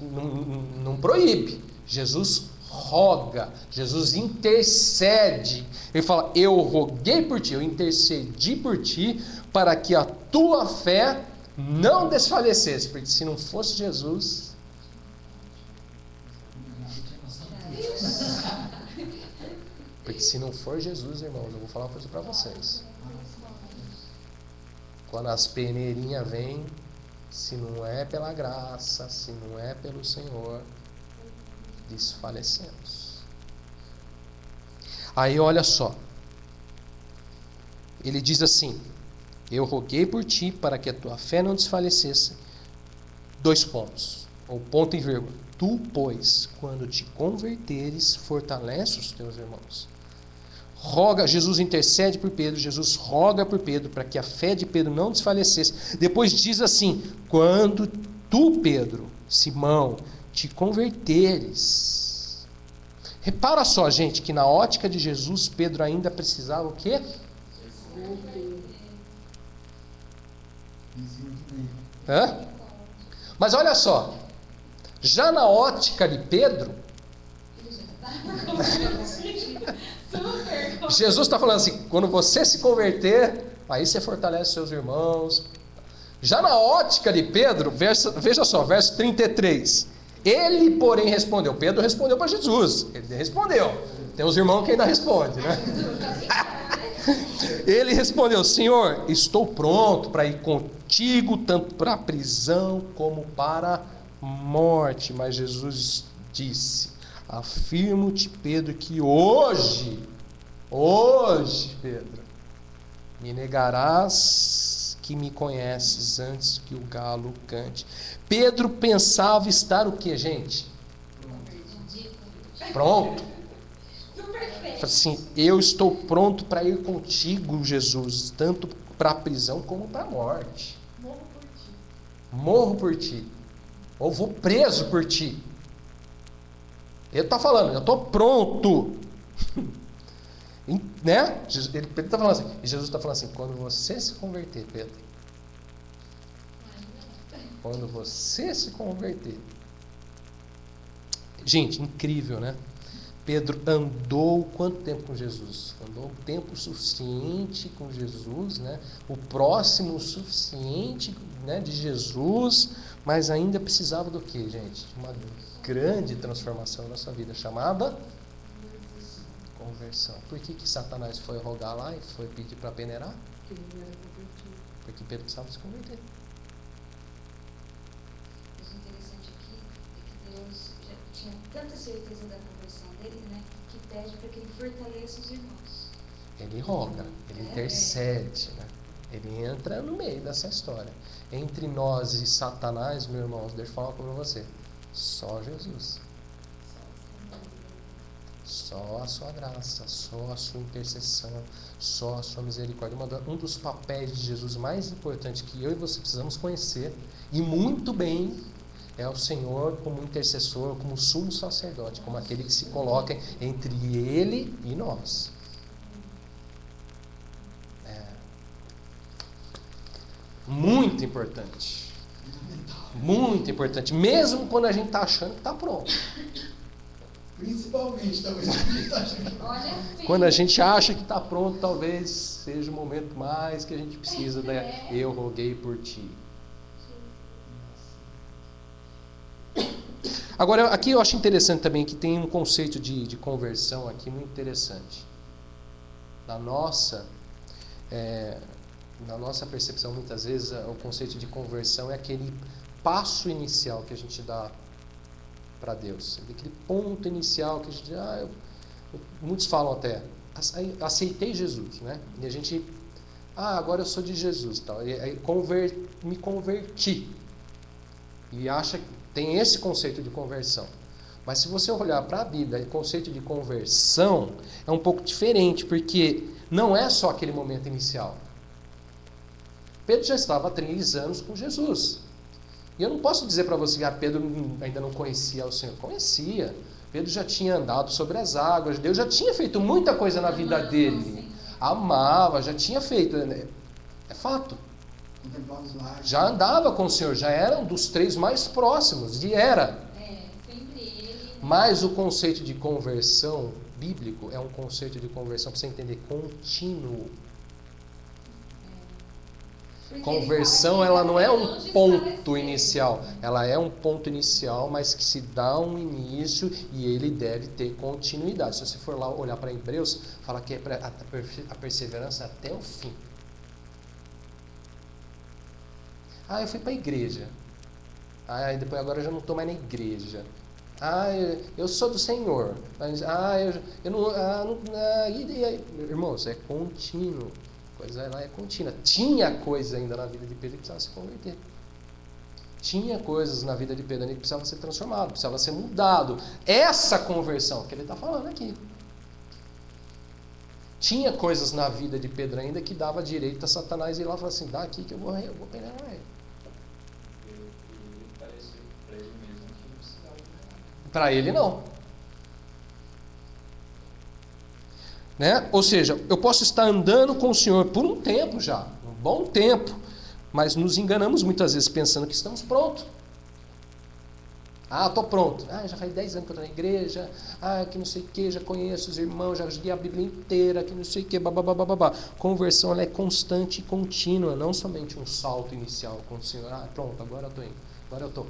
não proíbe, Jesus roga, Jesus intercede. Ele fala: eu roguei por ti, eu intercedi por ti, para que a tua fé não desfalecesse, porque se não fosse Jesus, porque se não for Jesus, irmãos, eu vou falar uma coisa para vocês. Quando as peneirinhas vêm, se não é pela graça, se não é pelo Senhor, desfalecemos. Aí olha só, ele diz assim: eu roguei por ti para que a tua fé não desfalecesse. 2 pontos, ou ponto e vírgula. Tu, pois, quando te converteres, fortalece os teus irmãos. Roga, Jesus intercede por Pedro, Jesus roga por Pedro para que a fé de Pedro não desfalecesse. Depois diz assim: quando tu, Pedro, Simão, te converteres. Repara só, gente, que na ótica de Jesus, Pedro ainda precisava o quê? Hã? Mas olha só, já na ótica de Pedro, Jesus está falando assim, quando você se converter, aí você fortalece seus irmãos. Já na ótica de Pedro, veja só, verso 33. Ele, porém, respondeu. Pedro respondeu para Jesus. Ele respondeu. Tem uns irmãos que ainda respondem, né? Ele respondeu: Senhor, estou pronto para ir contigo, tanto para a prisão como para a morte. Mas Jesus disse: afirmo-te, Pedro, que hoje, Pedro, me negarás que me conheces antes que o galo cante. Pedro pensava estar o que, gente? Pronto. Assim, eu estou pronto para ir contigo, Jesus, tanto para a prisão como para a morte. Morro por ti. Ou vou preso por ti. Ele está falando, eu estou pronto. Né? Pedro está falando assim, e Jesus está falando assim, quando você se converter, Pedro, quando você se converter. Gente, incrível, né? Pedro andou quanto tempo com Jesus? Andou um tempo suficiente com Jesus, né? O próximo o suficiente, né, de Jesus, mas ainda precisava do que, gente? De uma grande transformação na sua vida, chamada conversão. Por que Satanás foi rogar lá e foi pedir para peneirar? Porque Pedro precisava se converter. O interessante aqui é que Deus já tinha tanta certeza da conversão dele, né, que pede para que ele fortaleça os irmãos. Ele roga, ele intercede, né? Ele entra no meio dessa história. Entre nós e Satanás, meus irmãos, deixa eu falar para você. Só Jesus. Só a sua graça, só a sua intercessão, só a sua misericórdia. Um dos papéis de Jesus mais importantes que eu e você precisamos conhecer, e muito bem, é o Senhor como intercessor, como sumo sacerdote, como aquele que se coloca entre Ele e nós. Muito importante. Muito importante. Mesmo quando a gente está achando que está pronto. Principalmente, talvez. Quando a gente acha que está pronto, talvez seja o momento mais que a gente precisa. Né? Eu roguei por ti. Agora, aqui eu acho interessante também que tem um conceito de conversão aqui muito interessante. Na nossa percepção, muitas vezes, o conceito de conversão é aquele passo inicial que a gente dá para Deus. Aquele ponto inicial que a gente... muitos falam até, aceitei Jesus, né? E a gente... agora eu sou de Jesus. Tal. Me converti. E acha que tem esse conceito de conversão. Mas se você olhar para a Bíblia, o conceito de conversão é um pouco diferente, porque não é só aquele momento inicial. Pedro já estava há 3 anos com Jesus. E eu não posso dizer para você que Pedro ainda não conhecia o Senhor. Conhecia. Pedro já tinha andado sobre as águas. Deus já tinha feito muita coisa na vida dele. Amava, já tinha feito. É fato. Já andava com o Senhor. Já era um dos 3 mais próximos. E era. Sempre ele. Mas o conceito de conversão bíblico é um conceito de conversão, para você entender, contínuo. Conversão, ela não é um ponto inicial, ela é um ponto inicial, mas que se dá um início e ele deve ter continuidade. Se você for lá olhar para Hebreus, fala que é a perseverança até o fim. Eu fui para a igreja. Depois agora eu já não estou mais na igreja. Eu sou do Senhor. Mas, eu não... Irmãos, é contínuo. A coisa lá é contínua. Tinha coisa ainda na vida de Pedro que precisava se converter. Tinha coisas na vida de Pedro que precisava ser transformado, precisava ser mudado. Essa conversão que ele está falando aqui. Tinha coisas na vida de Pedro ainda que dava direito a Satanás ir lá e falar assim, dá aqui que eu vou peneirar ele. Parece para ele mesmo que não precisava de Para ele não. Né? Ou seja, eu posso estar andando com o Senhor por um tempo já, um bom tempo, mas nos enganamos muitas vezes pensando que estamos prontos. Ah, estou pronto. Ah, já faz 10 anos que eu estou na igreja. Ah, que não sei o que, já conheço os irmãos, já li a Bíblia inteira, que não sei o que, babá. Conversão ela é constante e contínua, não somente um salto inicial com o Senhor. Ah, pronto, agora eu estou indo. Agora eu estou.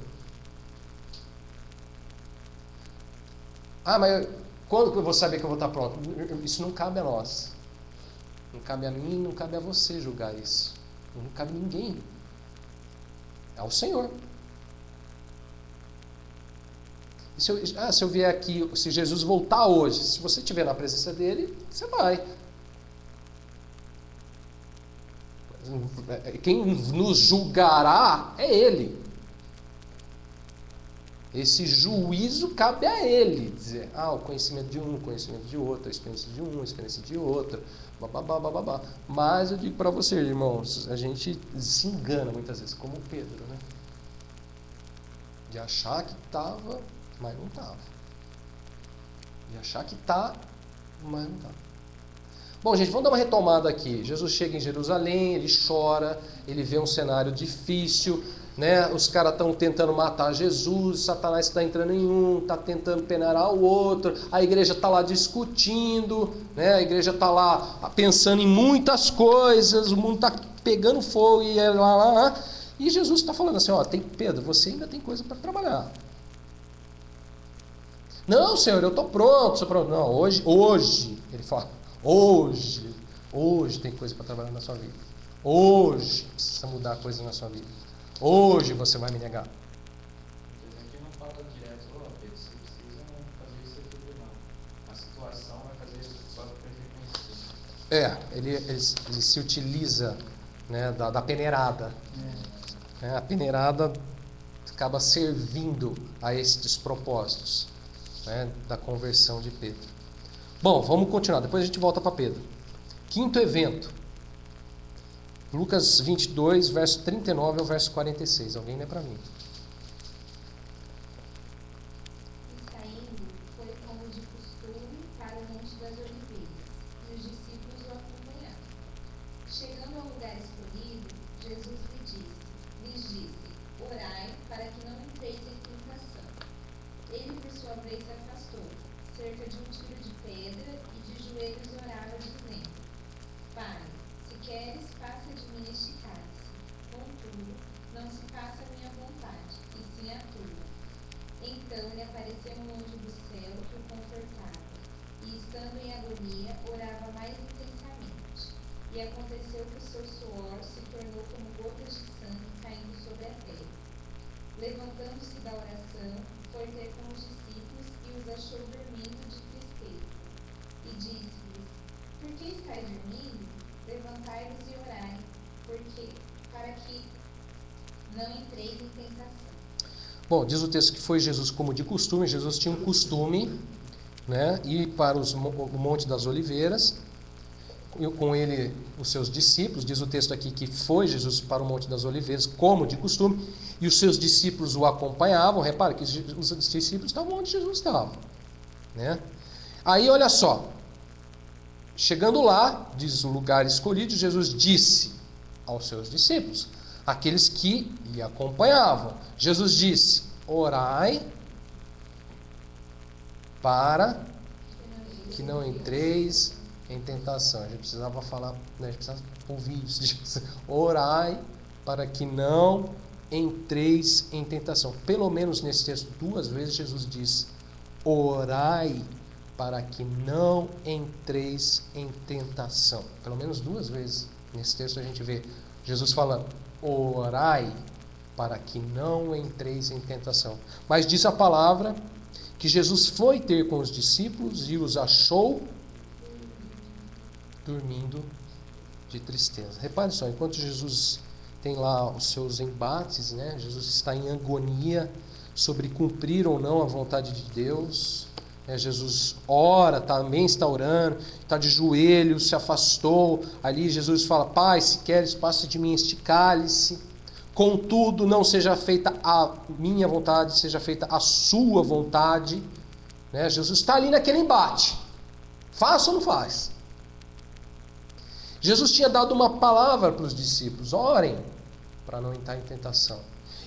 Ah, mas quando que eu vou saber que eu vou estar pronto? Isso não cabe a nós. Não cabe a mim, não cabe a você julgar isso. Não cabe a ninguém. É ao Senhor. Se eu vier aqui, se Jesus voltar hoje, se você estiver na presença dele, você vai. Quem nos julgará é ele. Esse juízo cabe a ele. Dizer, o conhecimento de um, o conhecimento de outro, a experiência de um, a experiência de outro, babá. Mas eu digo para você, irmãos, a gente se engana muitas vezes, como Pedro, né? De achar que estava, mas não estava. De achar que está, mas não está. Bom, gente, vamos dar uma retomada aqui. Jesus chega em Jerusalém, ele chora, ele vê um cenário difícil, né? Os caras estão tentando matar Jesus, Satanás está entrando em um, está tentando peneirar o outro, a igreja está lá discutindo, né? A igreja está lá pensando em muitas coisas, o mundo está pegando fogo e lá. E Jesus está falando assim, Pedro, você ainda tem coisa para trabalhar. Não, Senhor, eu estou pronto, Não, hoje, ele fala, hoje tem coisa para trabalhar na sua vida. Hoje precisa mudar coisa na sua vida. Hoje você vai me negar. Aqui não fala direto, Pedro, você precisa fazer isso aqui não. A situação vai fazer isso só para reconhecer. Ele se utiliza, né, da peneirada. A peneirada acaba servindo a estes propósitos, né, da conversão de Pedro. Bom, vamos continuar, depois a gente volta para Pedro. Quinto evento. Lucas 22, verso 39 ao verso 46. Alguém lê para mim. E saindo, foi como de costume para o Monte das Oliveiras, e os discípulos o acompanharam. Chegando ao lugar escolhido, Jesus lhes disse, orai para que não entreis em tentação. Ele, por sua vez, se afastou, cerca de um tiro de pedra, e de joelhos orava, dizendo, Pai, se queres, passa de mim este cálice. Contudo, não se faça a minha vontade, e sim a tua. Então lhe apareceu um anjo do céu que o confortava, e estando em agonia, orava mais intensamente. E aconteceu que o seu suor se tornou como gotas de sangue caindo sobre a terra. Levantando-se da oração, foi ter com os discípulos e os achou dormindo de tristeza. E disse-lhes, por que estáis dormindo? Levantai-vos e orai, para que não entreis em tentação. Bom, diz o texto que foi Jesus como de costume. Jesus tinha um costume, né, ir para o Monte das Oliveiras, e com ele os seus discípulos. Diz o texto aqui que foi Jesus para o Monte das Oliveiras como de costume, e os seus discípulos o acompanhavam. Repara que os discípulos estavam onde Jesus estava, né? Aí olha só, chegando lá, diz o lugar escolhido, Jesus disse aos seus discípulos, aqueles que lhe acompanhavam, Jesus disse, orai para que não entreis em tentação. A gente precisava falar, né? A gente precisava ouvir isso. Orai para que não entreis em tentação. Pelo menos nesse texto, 2 vezes Jesus diz, orai para que não entreis em tentação. Pelo menos 2 vezes nesse texto a gente vê Jesus falando, orai para que não entreis em tentação. Mas diz a palavra que Jesus foi ter com os discípulos e os achou dormindo de tristeza. Repare só, enquanto Jesus tem lá os seus embates, né? Jesus está em agonia sobre cumprir ou não a vontade de Deus. Jesus ora, também está orando, está de joelhos, se afastou. Ali Jesus fala, Pai, se queres, passe de mim este cálice. contudo, não seja feita a minha vontade, seja feita a sua vontade. Né? Jesus está ali naquele embate. Faz ou não faz? Jesus tinha dado uma palavra para os discípulos: orem para não entrar em tentação.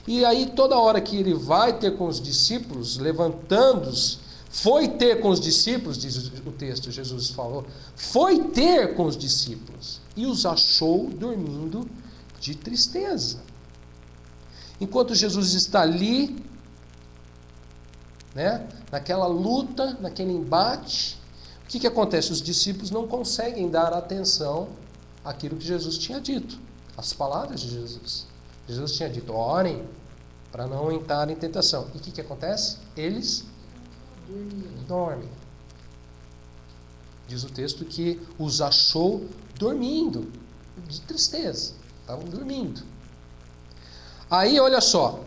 E aí toda hora que ele vai ter com os discípulos, levantando-os, foi ter com os discípulos, diz o texto, Jesus falou, foi ter com os discípulos e os achou dormindo de tristeza. Enquanto Jesus está ali, né, naquela luta, naquele embate, o que acontece? Os discípulos não conseguem dar atenção àquilo que Jesus tinha dito, às palavras de Jesus. Jesus tinha dito: orem para não entrar em tentação. E o que acontece? Eles dormem. Diz o texto que os achou dormindo, de tristeza. Estavam dormindo. Aí, olha só.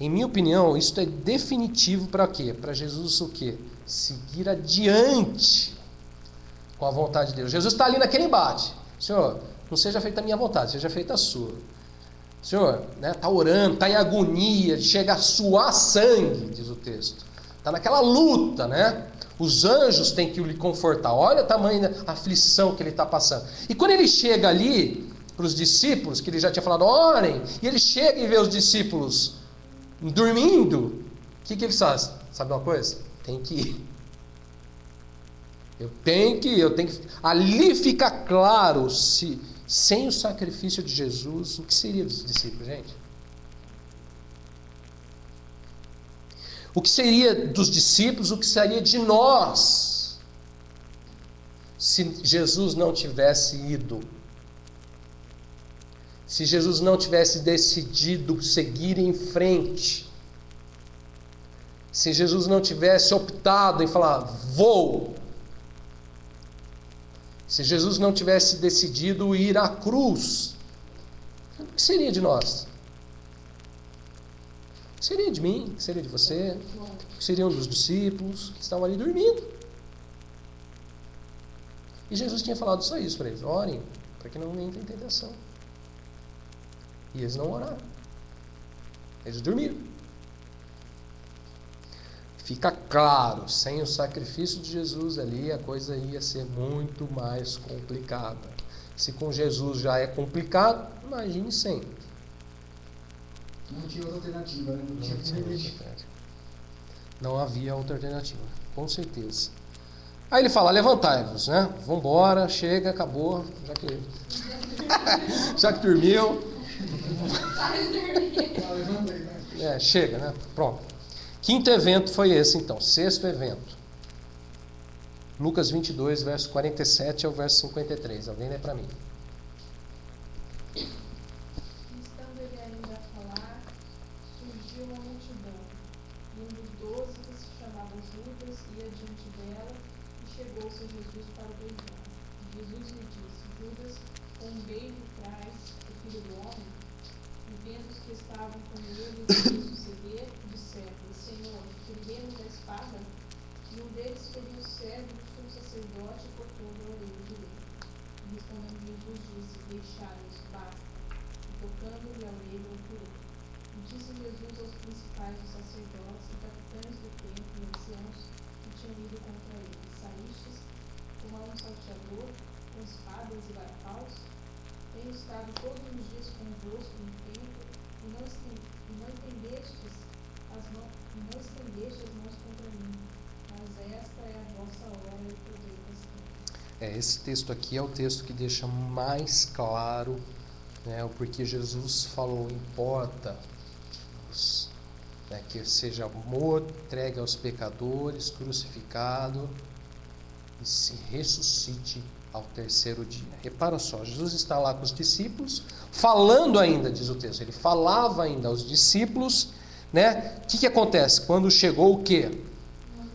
Em minha opinião, isso é definitivo para quê? Para Jesus o quê? Seguir adiante com a vontade de Deus. Jesus está ali naquele embate. Senhor, não seja feita a minha vontade, seja feita a sua. Senhor, está orando, está em agonia, chega a suar sangue, diz o texto. Está naquela luta, né? Os anjos têm que lhe confortar. Olha o tamanho da aflição que ele está passando. E quando ele chega ali, para os discípulos, que ele já tinha falado, orem, e ele chega e vê os discípulos dormindo, o que eles fazem? Sabe uma coisa? Tem que ir. Eu tenho que ir. Ali fica claro se... Sem o sacrifício de Jesus, o que seria dos discípulos, gente? O que seria dos discípulos, o que seria de nós, se Jesus não tivesse ido? Se Jesus não tivesse decidido seguir em frente? Se Jesus não tivesse optado em falar, vou? Se Jesus não tivesse decidido ir à cruz, o que seria de nós? O que seria de mim? O que seria de você? O que seriam dos discípulos que estavam ali dormindo? E Jesus tinha falado só isso para eles: orem, para que não entrem em tentação. E eles não oraram. Eles dormiram. Fica claro, sem o sacrifício de Jesus ali, a coisa ia ser muito mais complicada. Se com Jesus já é complicado, imagine sem. Não tinha outra alternativa, né? Não havia outra alternativa, com certeza. Aí ele fala: levantai-vos, né? Vambora, chega, acabou, já que dormiu. Chega, né? Pronto. Quinto evento foi esse, então. Sexto evento. Lucas 22, verso 47 ao verso 53. Alguém lê para mim. Estando ele ainda a falar, surgiu uma multidão, e um dos 12, que se chamava Judas, ia diante dela, e chegou-se a Jesus para o beijar. Jesus lhe disse: Judas, com um beijo traz o filho do homem? E vendo os que estavam com ele, viu suceder, disseram: Senhor, feriremos a espada? E um deles feriu o servo do sumo sacerdote e cortou-lhe a orelha direita. E respondendo Jesus disse: Deixai-os, basta. E tocando-lhe a orelha, o curou. E disse Jesus aos principais dos sacerdotes e capitães do templo e anciãos que tinham ido contra ele: Saístes como a um salteador, com espadas e varpaus? Tenho estado todos os dias convosco no templo, e não estendestes as mãos contra mim, mas esta é a vossa hora e o poder das trevas. Esse texto aqui é o texto que deixa mais claro, né, o porquê Jesus falou: importa que seja morto, entregue aos pecadores, crucificado e se ressuscite ao terceiro dia. Repara só, Jesus está lá com os discípulos, falando ainda, diz o texto, ele falava ainda aos discípulos, né? O que acontece? Quando chegou o quê?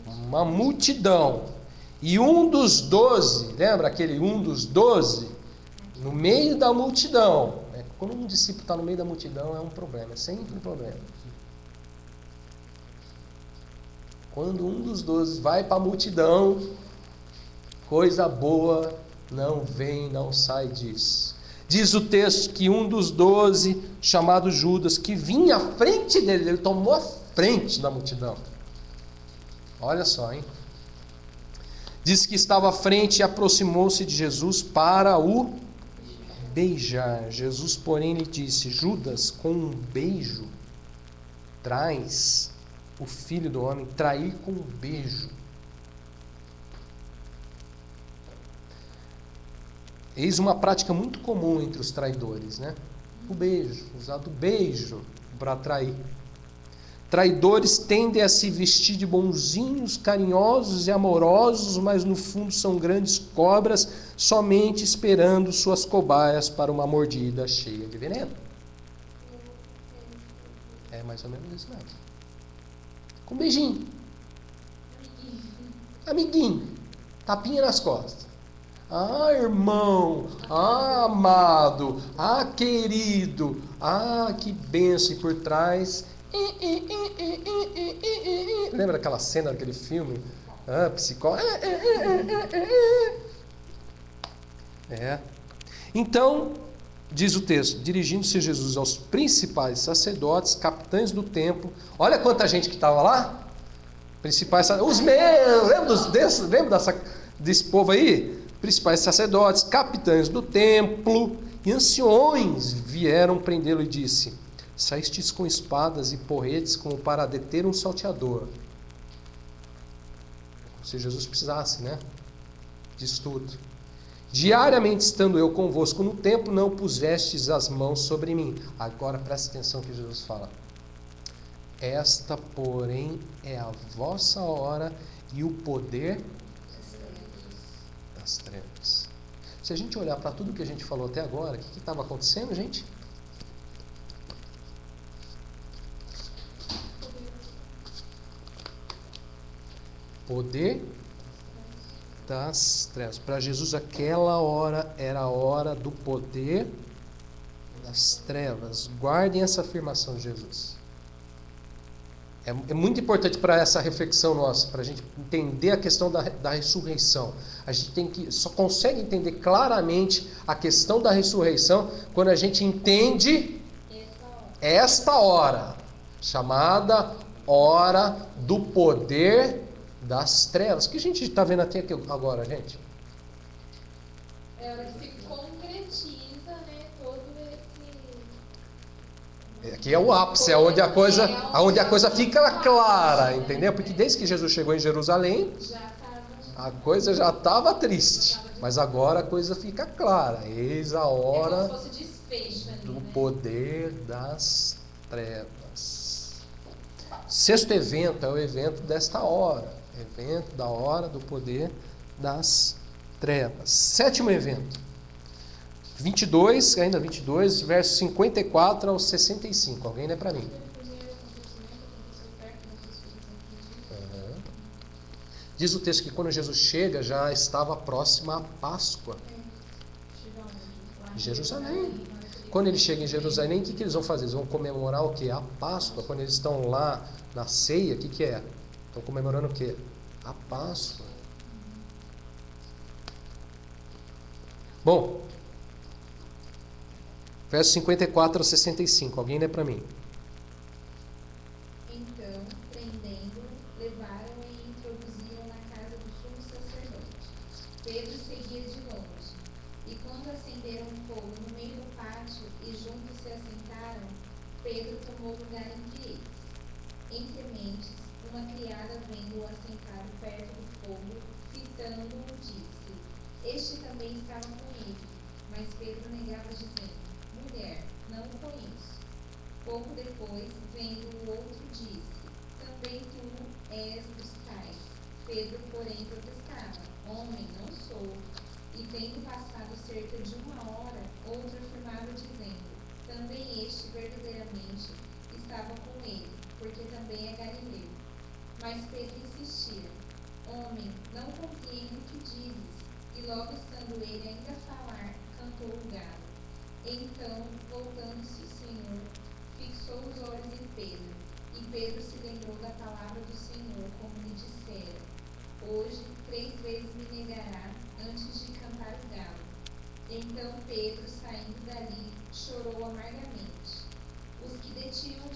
Uma multidão. E um dos 12, lembra aquele um dos 12? No meio da multidão. Quando um discípulo está no meio da multidão é um problema, é sempre um problema. Quando um dos 12 vai para a multidão, coisa boa não vem, não sai disso. Diz o texto que um dos 12, chamado Judas, que vinha à frente dele, ele tomou a frente da multidão. Olha só, hein? Diz que estava à frente e aproximou-se de Jesus para o beijar. Jesus, porém, lhe disse: Judas, com um beijo traz o Filho do Homem. Trair com um beijo. Eis uma prática muito comum entre os traidores, né? O beijo, usado o beijo para trair. Traidores tendem a se vestir de bonzinhos, carinhosos e amorosos, mas no fundo são grandes cobras, somente esperando suas cobaias para uma mordida cheia de veneno. É mais ou menos isso mesmo. Com um beijinho. Amiguinho. Tapinha nas costas. Ah, irmão. Ah, amado. Ah, querido. Ah, que bênção. E por trás... Lembra daquela cena daquele filme? Ah, psicólogo. Então, diz o texto, dirigindo-se Jesus aos principais sacerdotes, capitães do templo. Olha quanta gente que estava lá. Principais sacerdotes. Os meus. Lembra desse povo aí? Principais sacerdotes, capitães do templo e anciões vieram prendê-lo e disse: saístes com espadas e porretes como para deter um salteador. Se Jesus precisasse, né? Disso tudo. Diariamente estando eu convosco no templo, não pusestes as mãos sobre mim. Agora presta atenção que Jesus fala. Esta, porém, é a vossa hora e o poder das trevas. Se a gente olhar para tudo que a gente falou até agora, o que estava acontecendo, gente? Poder das trevas. Para Jesus, aquela hora era a hora do poder das trevas. Guardem essa afirmação de Jesus. É muito importante para essa reflexão nossa, para a gente entender a questão da ressurreição. A gente só consegue entender claramente a questão da ressurreição quando a gente entende esta hora, chamada hora do poder das trevas. O que a gente está vendo até aqui agora, gente? É a hora que se concretiza, né, todo esse... Aqui é o ápice, é onde a coisa fica clara, entendeu? Porque desde que Jesus chegou em Jerusalém, a coisa já estava triste. Mas agora a coisa fica clara. Eis a hora do poder das trevas. Sexto evento é o evento desta hora. Evento da hora do poder das trevas. Sétimo evento. 22, versos 54 ao 65. Alguém lê para mim. Diz o texto que quando Jesus chega, já estava próxima a Páscoa. Jerusalém. Quando ele chega em Jerusalém, o que eles vão fazer? Eles vão comemorar o quê? A Páscoa. Quando eles estão lá na ceia, o que é? Estão comemorando o quê? A Páscoa. Bom, versos 54 a 65. Alguém lê para mim. Então, prendendo-o, levaram-o e introduziram na casa do sumo sacerdote. Pedro seguia de longe. E quando acenderam um fogo no meio do pátio e juntos se assentaram, Pedro tomou lugar entre eles. Entre mentes, uma criada vendo-o assentado perto do fogo, fitando-o, disse: este também estava com ele. Mas Pedro negava, dizendo: mulher, não o conheço. Pouco depois, vendo o outro, disse: também tu és dos tais. Pedro, porém, protestava: homem, não sou. E tendo passado cerca de 1 hora, outro afirmava, dizendo: também este verdadeiramente estava com ele, porque também é galileu. Mas Pedro insistia: homem, não compreendo o que dizes. E logo estando ele ainda a falar, cantou o galo. Então, voltando-se o Senhor, fixou os olhos em Pedro. E Pedro se lembrou da palavra do Senhor, como lhe dissera: hoje 3 vezes me negará antes de cantar o galo. Então Pedro, saindo dali, chorou amargamente. Os que detinham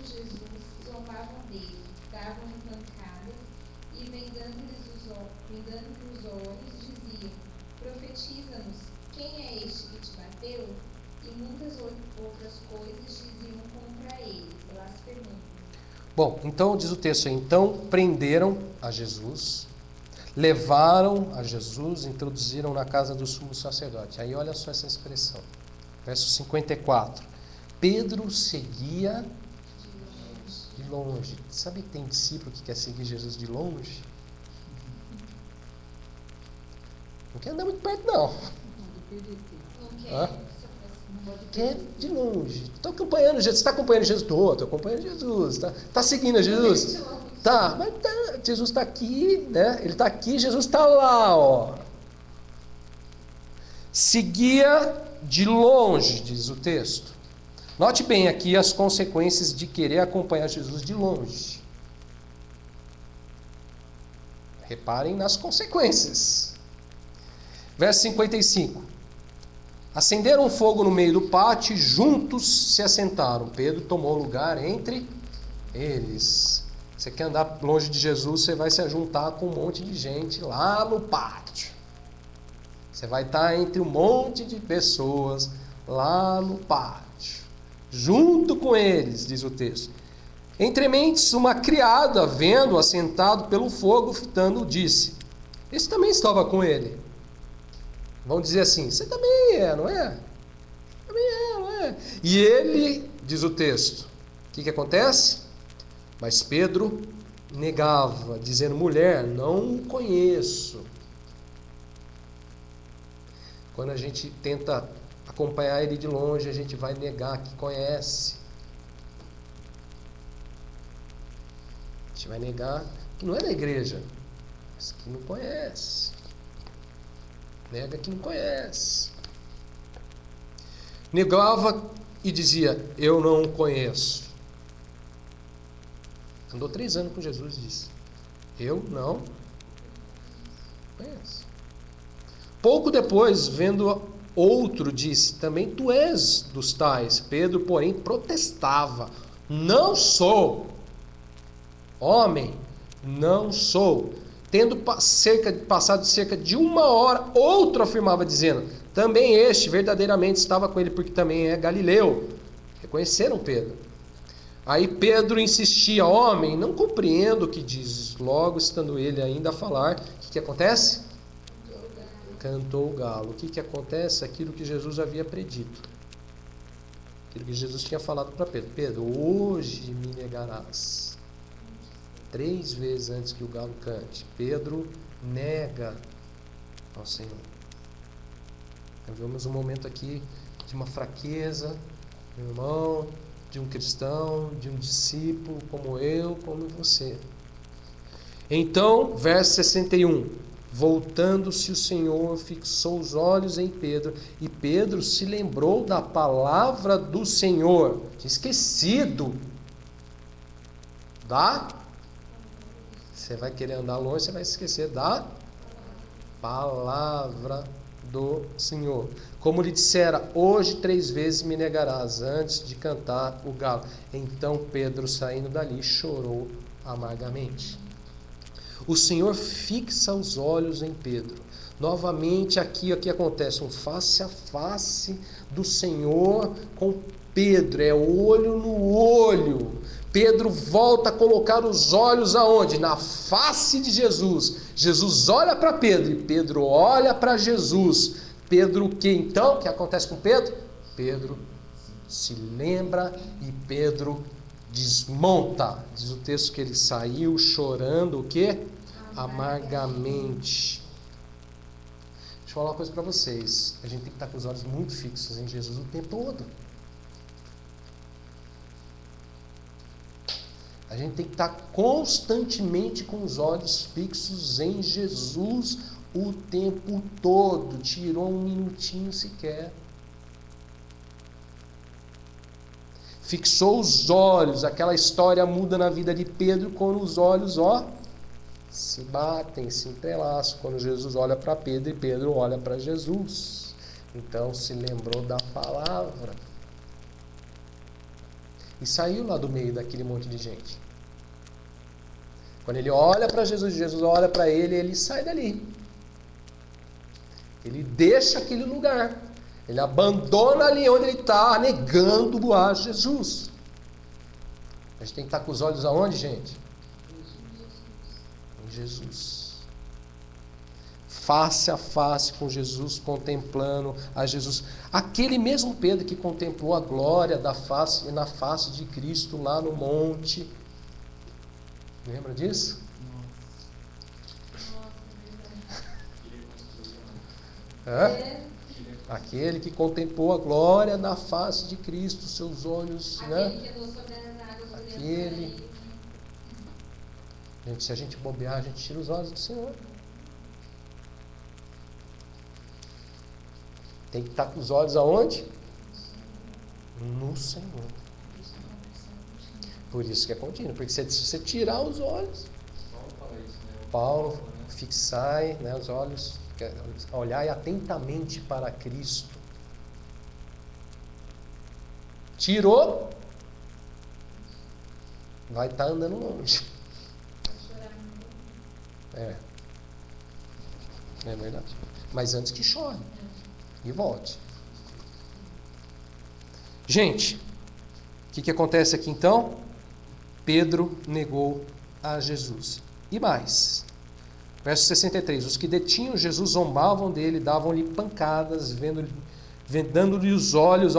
Jesus zombavam dele, davam-lhe pancadas e, vendando-lhe os olhos, diziam: profetiza-nos, quem é este que te bateu? E muitas outras coisas diziam contra ele, blasfemando. Bom, então diz o texto aí, então prenderam a Jesus, levaram a Jesus, introduziram na casa do sumo sacerdote. Aí olha só essa expressão, verso 54. Pedro seguia de longe. Sabe que tem discípulo que quer seguir Jesus de longe? Não quer andar muito perto, não. Hã? Quer de longe. Estou acompanhando Jesus. Você está acompanhando Jesus? Estou acompanhando Jesus. Está seguindo a Jesus? Tá, mas tá, Jesus está aqui, né? Ele está aqui, Jesus está lá, ó. Seguia de longe, diz o texto. Note bem aqui as consequências de querer acompanhar Jesus de longe. Reparem nas consequências. Verso 55. Acenderam fogo no meio do pátio e juntos se assentaram. Pedro tomou lugar entre eles. Você quer andar longe de Jesus, você vai se ajuntar com um monte de gente lá no pátio. Você vai estar entre um monte de pessoas lá no pátio, junto com eles, diz o texto. Entre mentes, uma criada, vendo-o assentado pelo fogo, fitando, disse: esse também estava com ele. Vão dizer assim: você também é, não é? Também é, não é? E ele, diz o texto, o que acontece? Mas Pedro negava, dizendo: mulher, não o conheço. Quando a gente tenta acompanhar ele de longe, a gente vai negar que conhece. A gente vai negar que não é da igreja, mas que não conhece. Nega que não conhece. Negava e dizia: eu não o conheço. Andou 3 anos com Jesus, disse: eu não conheço. Pouco depois, vendo outro, disse: também tu és dos tais. Pedro, porém, protestava: não sou. Homem, não sou. Tendo passado cerca de 1 hora, outro afirmava, dizendo: também este verdadeiramente estava com ele, porque também é galileu. Reconheceram Pedro. Aí Pedro insistia: homem, não compreendo o que dizes. Logo, estando ele ainda a falar, o que acontece? Cantou o galo. O que acontece? Aquilo que Jesus havia predito. Aquilo que Jesus tinha falado para Pedro: Pedro, hoje me negarás 3 vezes antes que o galo cante. Pedro nega ao Senhor. Então, vemos um momento aqui de uma fraqueza, meu irmão, de um cristão, de um discípulo como eu, como você. Então, verso 61. Voltando-se o Senhor, fixou os olhos em Pedro, e Pedro se lembrou da palavra do Senhor. Tinha esquecido da... Você vai querer andar longe, você vai esquecer da palavra do Senhor. Como lhe dissera: hoje 3 vezes me negarás, antes de cantar o galo. Então Pedro, saindo dali, chorou amargamente. O Senhor fixa os olhos em Pedro. Novamente aqui acontece um face a face do Senhor com Pedro. É olho no olho. Pedro volta a colocar os olhos aonde? Na face de Jesus. Jesus olha para Pedro e Pedro olha para Jesus. Pedro o que então? O que acontece com Pedro? Pedro se lembra e Pedro desmonta. Diz o texto que ele saiu chorando o quê? Amargamente. Deixa eu falar uma coisa para vocês. A gente tem que estar com os olhos muito fixos em Jesus o tempo todo. A gente tem que estar constantemente com os olhos fixos em Jesus o tempo todo. Tirou um minutinho sequer. Fixou os olhos. Aquela história muda na vida de Pedro quando os olhos, se batem, se entrelaçam. Quando Jesus olha para Pedro e Pedro olha para Jesus. Então se lembrou da palavra. E saiu lá do meio daquele monte de gente. Quando ele olha para Jesus, Jesus olha para ele, ele sai dali. Ele deixa aquele lugar. Ele abandona ali onde ele está, negando a Jesus. A gente tem que estar com os olhos aonde, gente? Em Jesus. Face a face com Jesus, contemplando a Jesus. Aquele mesmo Pedro que contemplou a glória na face de Cristo lá no monte. Lembra disso? Aquele que contemplou a glória na face de Cristo, seus olhos, aquele que andou sobre as águas, aquele. Gente, se a gente bobear, a gente tira os olhos do Senhor. Tem que estar com os olhos aonde? No Senhor. Por isso que é contínuo, porque se você tirar os olhos, Paulo fixai, né, os olhos, olhai atentamente para Cristo. Tirou, vai estar andando longe. É verdade. Mas antes que chore e volte. Gente, o que acontece aqui então? Pedro negou a Jesus. E mais, verso 63, os que detinham Jesus zombavam dele, davam-lhe pancadas, vendando-lhe os olhos.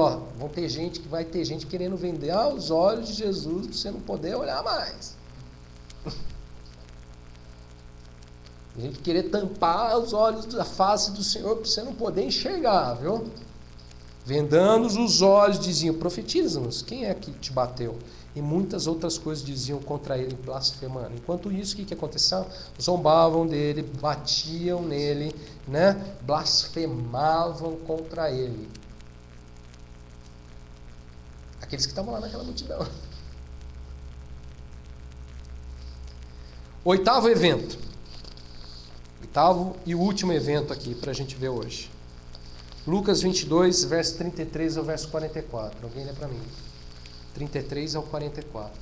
Vai ter gente querendo vender os olhos de Jesus para você não poder olhar mais. A gente querer tampar os olhos da face do Senhor para você não poder enxergar, viu? Vendando os olhos, diziam, profetiza-nos, quem é que te bateu? E muitas outras coisas diziam contra ele, blasfemando. Enquanto isso, o que aconteceu? Zombavam dele, batiam nele, né? Blasfemavam contra ele. Aqueles que estavam lá naquela multidão. Oitavo evento. Oitavo e último evento aqui para a gente ver hoje. Lucas 22, verso 33 ao verso 44. Alguém lê para mim. 33 ao 44.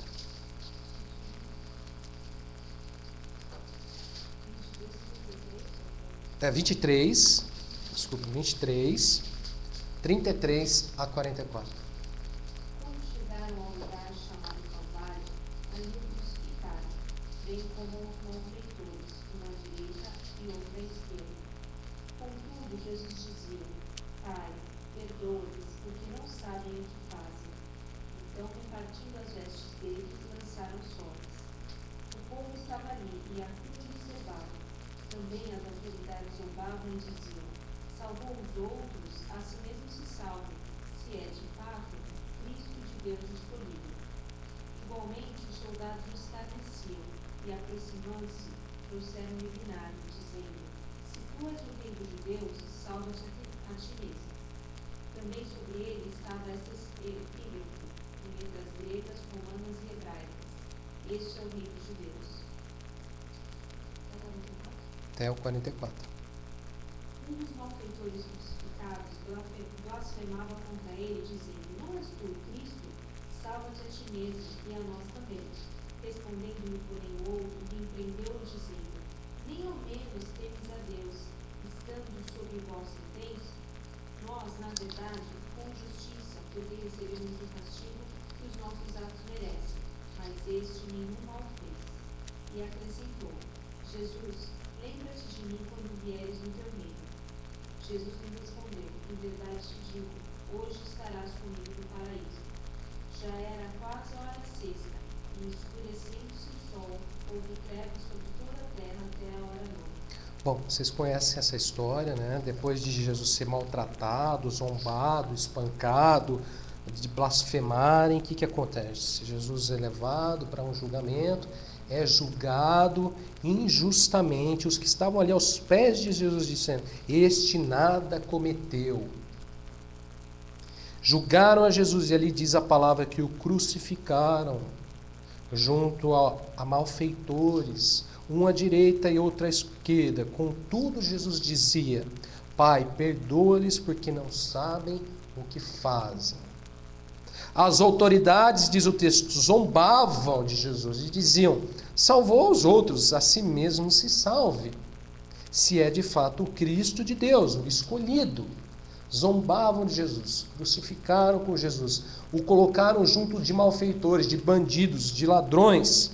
É 23, desculpa, 23, 33 a 44. Quando chegaram ao lugar chamado Calvário, ali o crucificaram, bem como malfeitores, uma à direita e outra à esquerda. Contudo, Jesus dizia: Pai, perdoa-lhes, porque não sabem o que fazem. Então, repartindo as vestes deles, lançaram sortes. O povo estava ali e a tudo observava. Também as autoridades zombavam e diziam: Salvou os outros, a si mesmo se salva, se é de fato Cristo de Deus escolhido. Igualmente, os soldados o escarneciam e, aproximando-se, trouxeram-lhe vinagre, dizendo: Se tu és o rei dos judeus, salva-te a ti mesmo. Também sobre ele estava esta epígrafe, em letras gregas, romanas e hebraicas: Este é o rei dos judeus. Até o 44. Um dos malfeitores crucificados blasfemava contra ele, dizendo: Não és tu, Cristo? Salva-te a ti mesmo e a nós também. Respondendo-lhe, porém, o outro, repreendeu-o, dizendo: Nem ao menos temes a Deus, estando sob o vosso sentença? Nós, na verdade, com justiça, porque recebemos o castigo que os nossos atos merecem, mas este nenhum mal fez. E acrescentou: Jesus, lembra-te de mim quando vieres no teu reino. Jesus lhe respondeu: Em verdade te digo, hoje estarás comigo no paraíso. Já era quase a hora sexta, e escurecendo-se o sol, houve trevas sobre toda a terra até a hora nona. Bom, vocês conhecem essa história, né? Depois de Jesus ser maltratado, zombado, espancado, de blasfemarem, o que acontece? Jesus é levado para um julgamento, é julgado injustamente. Os que estavam ali aos pés de Jesus dizendo: Este nada cometeu. Julgaram a Jesus, e ali diz a palavra que o crucificaram junto a malfeitores, um à direita e outro à esquerda. Contudo, Jesus dizia: Pai, perdoa-lhes porque não sabem o que fazem. As autoridades, diz o texto, zombavam de Jesus e diziam: salvou os outros, a si mesmo se salve, se é de fato o Cristo de Deus, o escolhido. Zombavam de Jesus, crucificaram com Jesus, o colocaram junto de malfeitores, de bandidos, de ladrões.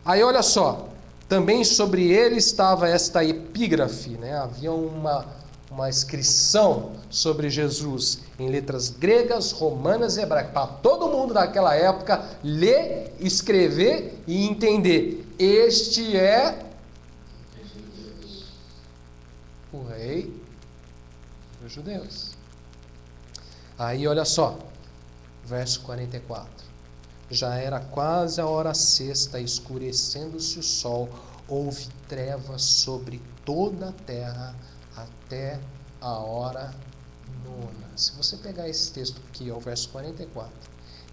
Aí olha só, também sobre ele estava esta epígrafe, né? Havia uma inscrição sobre Jesus em letras gregas, romanas e hebraicas, para todo mundo daquela época ler, escrever e entender. Este é o rei dos judeus. Aí olha só, verso 44. Já era quase a hora sexta, escurecendo-se o sol, houve trevas sobre toda a terra até a hora nona. Se você pegar esse texto aqui, o verso 44,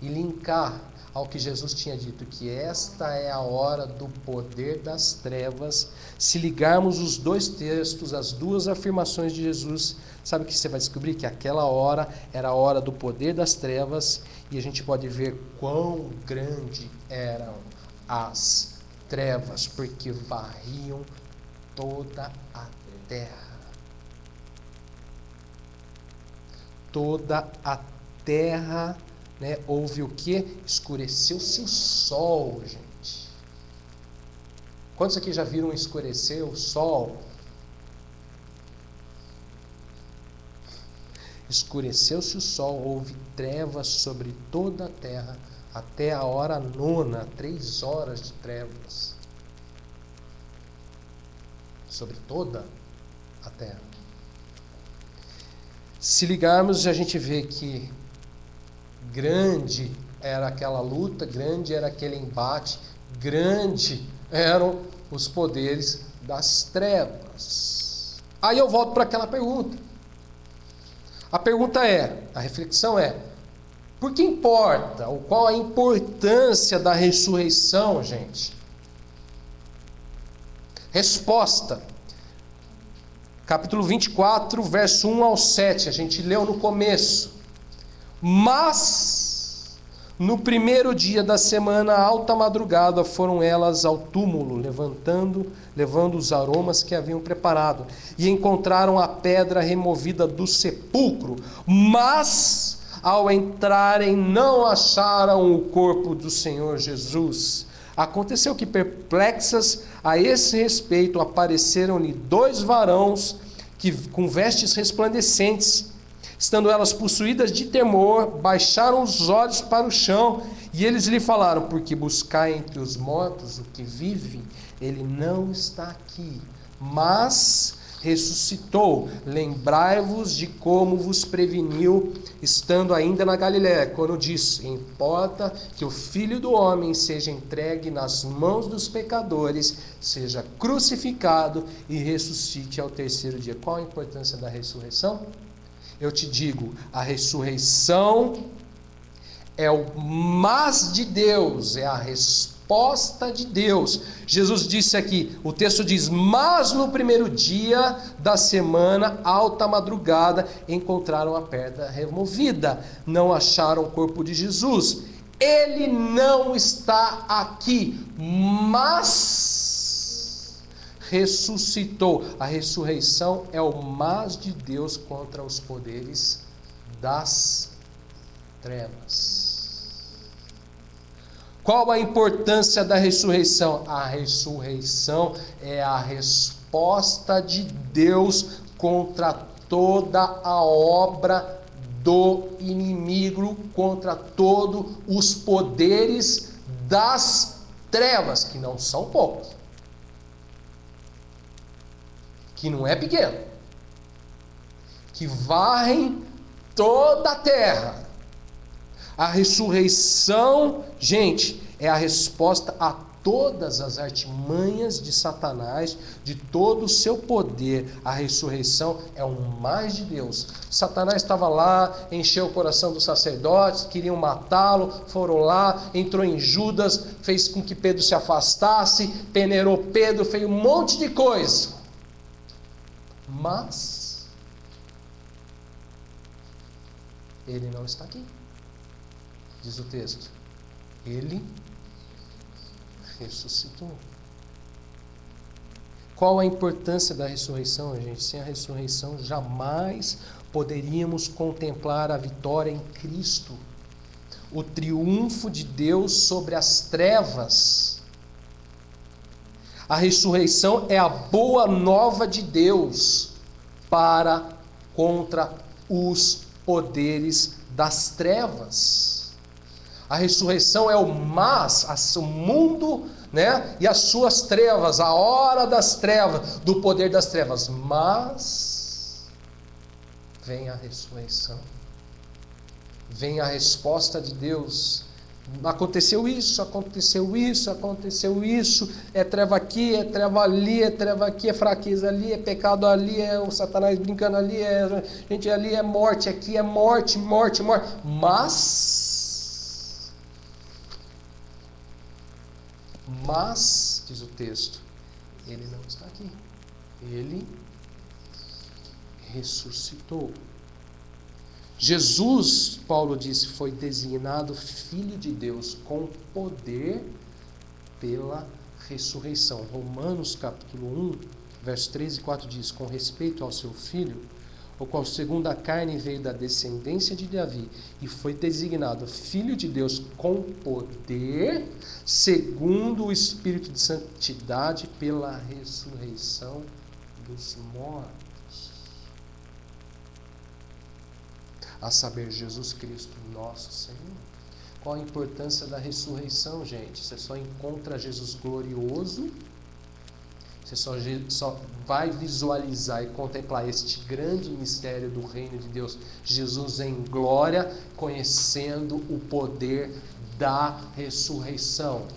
e linkar ao que Jesus tinha dito, que esta é a hora do poder das trevas, se ligarmos os dois textos, as duas afirmações de Jesus, sabe o que você vai descobrir? Que aquela hora era a hora do poder das trevas, e a gente pode ver quão grande eram as trevas, porque varriam toda a terra. Toda a terra, né, houve o que? Escureceu-se o sol, gente. Quantos aqui já viram escurecer o sol? Escureceu-se o sol, houve trevas sobre toda a terra, até a hora nona, 3 horas de trevas. Sobre toda a terra. Se ligarmos, a gente vê que grande era aquela luta, grande era aquele embate, grande eram os poderes das trevas. Aí eu volto para aquela pergunta. A pergunta é, a reflexão é, por que importa, ou qual a importância da ressurreição, gente? Resposta. Capítulo 24, verso 1 ao 7, a gente leu no começo. Mas, no primeiro dia da semana, alta madrugada, foram elas ao túmulo, levando os aromas que haviam preparado, e encontraram a pedra removida do sepulcro, mas, ao entrarem, não acharam o corpo do Senhor Jesus. Aconteceu que, perplexas a esse respeito, apareceram-lhe 2 varões com vestes resplandecentes. Estando elas possuídas de temor, baixaram os olhos para o chão, e eles lhe falaram: porque buscai entre os mortos o que vive? Ele não está aqui, mas ressuscitou. Lembrai-vos de como vos preveniu, estando ainda na Galiléia, quando disse: importa que o Filho do Homem seja entregue nas mãos dos pecadores, seja crucificado e ressuscite ao 3º dia. Qual a importância da ressurreição? Eu te digo, a ressurreição é o mas de Deus, é a resposta de Deus. Jesus disse aqui, o texto diz: mas no primeiro dia da semana, alta madrugada, encontraram a pedra removida, não acharam o corpo de Jesus. Ele não está aqui, mas ressuscitou. A ressurreição é o mas de Deus contra os poderes das trevas. Qual a importância da ressurreição? A ressurreição é a resposta de Deus contra toda a obra do inimigo, contra todos os poderes das trevas, que não são poucos, que não é pequeno, que varrem toda a terra. A ressurreição, gente, é a resposta a todas as artimanhas de Satanás, de todo o seu poder. A ressurreição é o mais de Deus. Satanás estava lá, encheu o coração dos sacerdotes, queriam matá-lo, foram lá, entrou em Judas, fez com que Pedro se afastasse, peneirou Pedro, fez um monte de coisa. Mas Ele não está aqui. Diz o texto. Ele ressuscitou. Qual a importância da ressurreição, gente? Sem a ressurreição, jamais poderíamos contemplar a vitória em Cristo. O triunfo de Deus sobre as trevas. A ressurreição é a boa nova de Deus contra os poderes das trevas. A ressurreição é o mundo, né, e as suas trevas, a hora das trevas, do poder das trevas. Mas vem a ressurreição. Vem a resposta de Deus. Aconteceu isso, aconteceu isso, aconteceu isso. É treva aqui, é treva ali, é treva aqui, é fraqueza ali, é pecado ali, é o Satanás brincando ali, é gente ali, é morte aqui, é morte, morte, morte. Mas, diz o texto, ele não está aqui. Ele ressuscitou. Jesus, Paulo disse, foi designado Filho de Deus com poder pela ressurreição. Romanos capítulo 1, versos 3 e 4 diz: com respeito ao seu Filho, o qual segundo a carne veio da descendência de Davi e foi designado Filho de Deus com poder, segundo o Espírito de santidade, pela ressurreição dos mortos. A saber, Jesus Cristo, nosso Senhor. Qual a importância da ressurreição, gente? Você só encontra Jesus glorioso, você só vai visualizar e contemplar este grande mistério do reino de Deus, Jesus em glória, conhecendo o poder da ressurreição,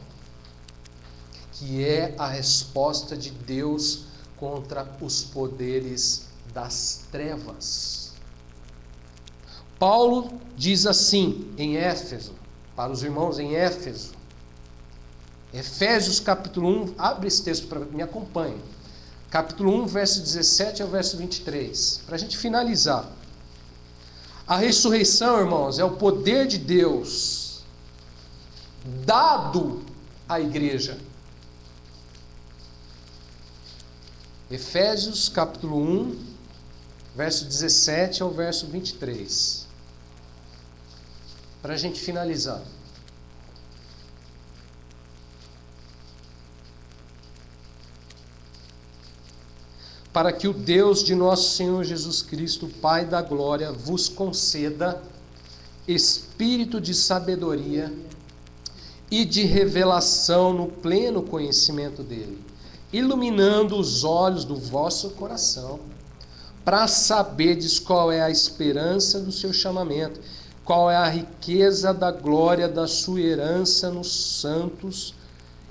que é a resposta de Deus contra os poderes das trevas. Paulo diz assim em Éfeso, para os irmãos em Éfeso, Efésios capítulo 1, abre esse texto para me acompanhe. Capítulo 1, verso 17 ao verso 23, para a gente finalizar. A ressurreição, irmãos, é o poder de Deus dado à igreja. Efésios capítulo 1, verso 17 ao verso 23. Para a gente finalizar. Para que o Deus de nosso Senhor Jesus Cristo, Pai da glória, vos conceda espírito de sabedoria e de revelação no pleno conhecimento dele, iluminando os olhos do vosso coração, para saberdes qual é a esperança do seu chamamento, qual é a riqueza da glória da sua herança nos santos,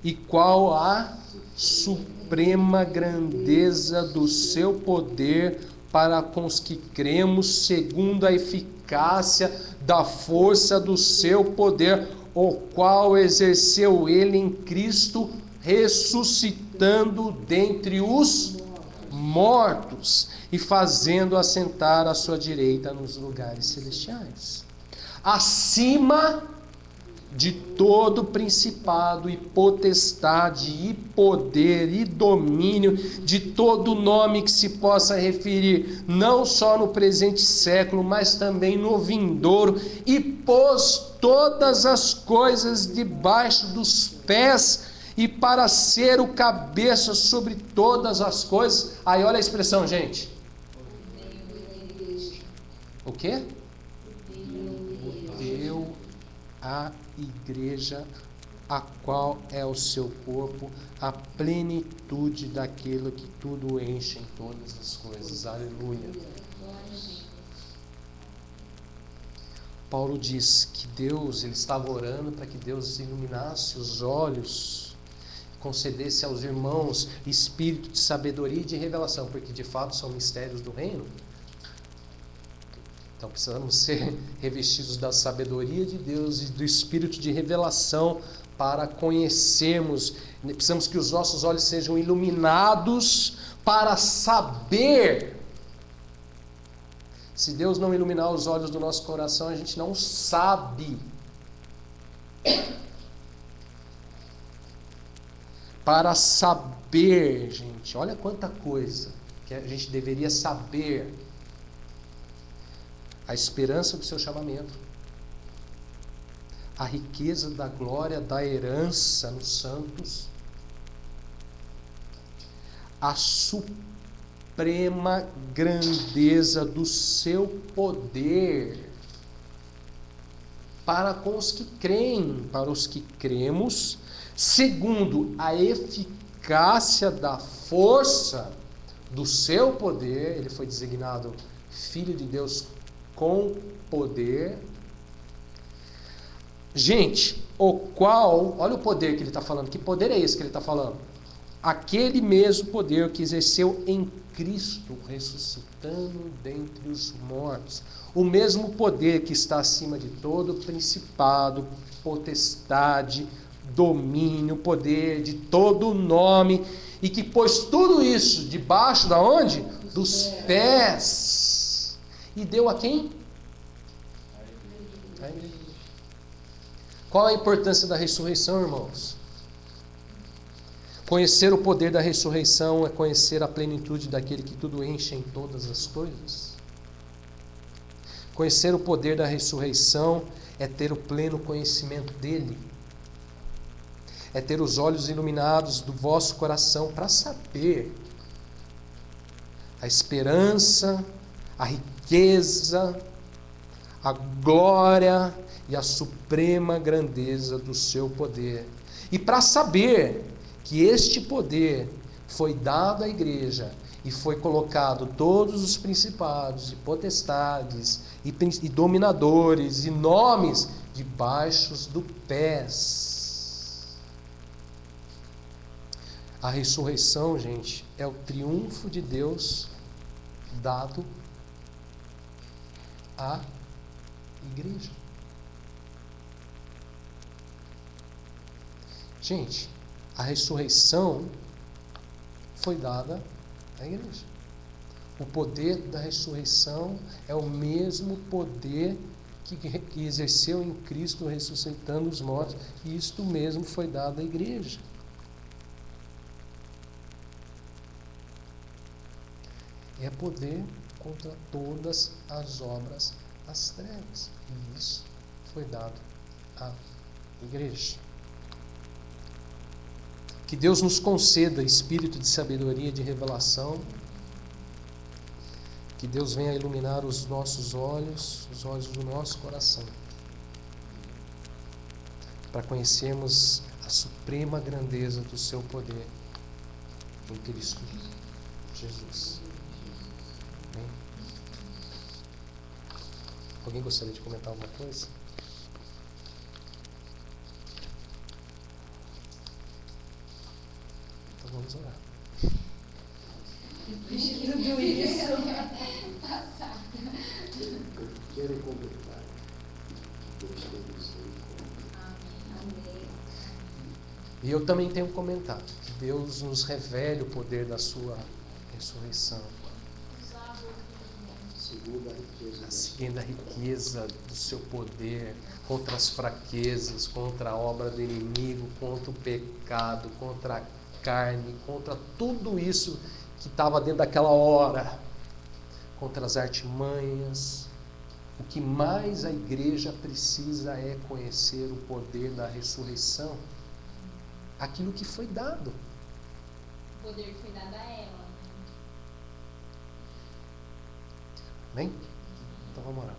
e qual a suprema grandeza do seu poder para com os que cremos, segundo a eficácia da força do seu poder, o qual exerceu ele em Cristo, ressuscitando dentre os mortos e fazendo assentar à sua direita nos lugares celestiais, acima de todo principado e potestade e poder e domínio, de todo nome que se possa referir, não só no presente século, mas também no vindouro, e pôs todas as coisas debaixo dos pés, e para ser o cabeça sobre todas as coisas. Aí olha a expressão, gente. O quê? Deu a igreja, a qual é o seu corpo, a plenitude daquilo que tudo enche em todas as coisas. Aleluia. Paulo diz que Deus, ele estava orando para que Deus iluminasse os olhos, concedesse aos irmãos espírito de sabedoria e de revelação, porque de fato são mistérios do reino. Então precisamos ser revestidos da sabedoria de Deus e do espírito de revelação para conhecermos. Precisamos que os nossos olhos sejam iluminados para saber Se Deus não iluminar os olhos do nosso coração, a gente não sabe. Para saber, gente, olha quanta coisa que a gente deveria saber. A esperança do seu chamamento, a riqueza da glória da herança nos santos, a suprema grandeza do seu poder para com os que creem, para os que cremos, segundo a eficácia da força do seu poder. Ele foi designado Filho de Deus com poder. Gente, o qual, olha o poder que ele está falando. Que poder é esse que ele está falando? Aquele mesmo poder que exerceu em Cristo, ressuscitando dentre os mortos. O mesmo poder que está acima de todo principado, potestade, domínio, poder, de todo nome, e que pôs tudo isso debaixo da onde? Dos pés. E deu a quem? A igreja. Qual a importância da ressurreição, irmãos? Conhecer o poder da ressurreição é conhecer a plenitude daquele que tudo enche em todas as coisas. Conhecer o poder da ressurreição é ter o pleno conhecimento dele. É ter os olhos iluminados do vosso coração para saber a esperança, a riqueza, a glória e a suprema grandeza do seu poder. E para saber que este poder foi dado à igreja e foi colocado todos os principados e potestades e dominadores e nomes debaixo do pés. A ressurreição, gente, é o triunfo de Deus dado à igreja. Gente, a ressurreição foi dada à igreja. O poder da ressurreição é o mesmo poder que exerceu em Cristo ressuscitando os mortos, e isto mesmo foi dado à igreja. É poder contra todas as obras das trevas, e isso foi dado à igreja. Que Deus nos conceda espírito de sabedoria e de revelação. Que Deus venha iluminar os nossos olhos, os olhos do nosso coração, para conhecermos a suprema grandeza do seu poder em Cristo Jesus. Amém? Alguém gostaria de comentar alguma coisa? Vamos orar. Tudo isso. Eu quero comentar que Deus tem misericórdia. Amém. E eu também tenho um comentário. Que Deus nos revele o poder da sua ressurreição. Segundo a riqueza do seu poder, contra as fraquezas, contra a obra do inimigo, contra o pecado, contra a carne, contra tudo isso que estava dentro daquela hora, contra as artimanhas. O que mais a igreja precisa é conhecer o poder da ressurreição, aquilo que foi dado. O poder que foi dado a ela. Amém? Então vamos orar.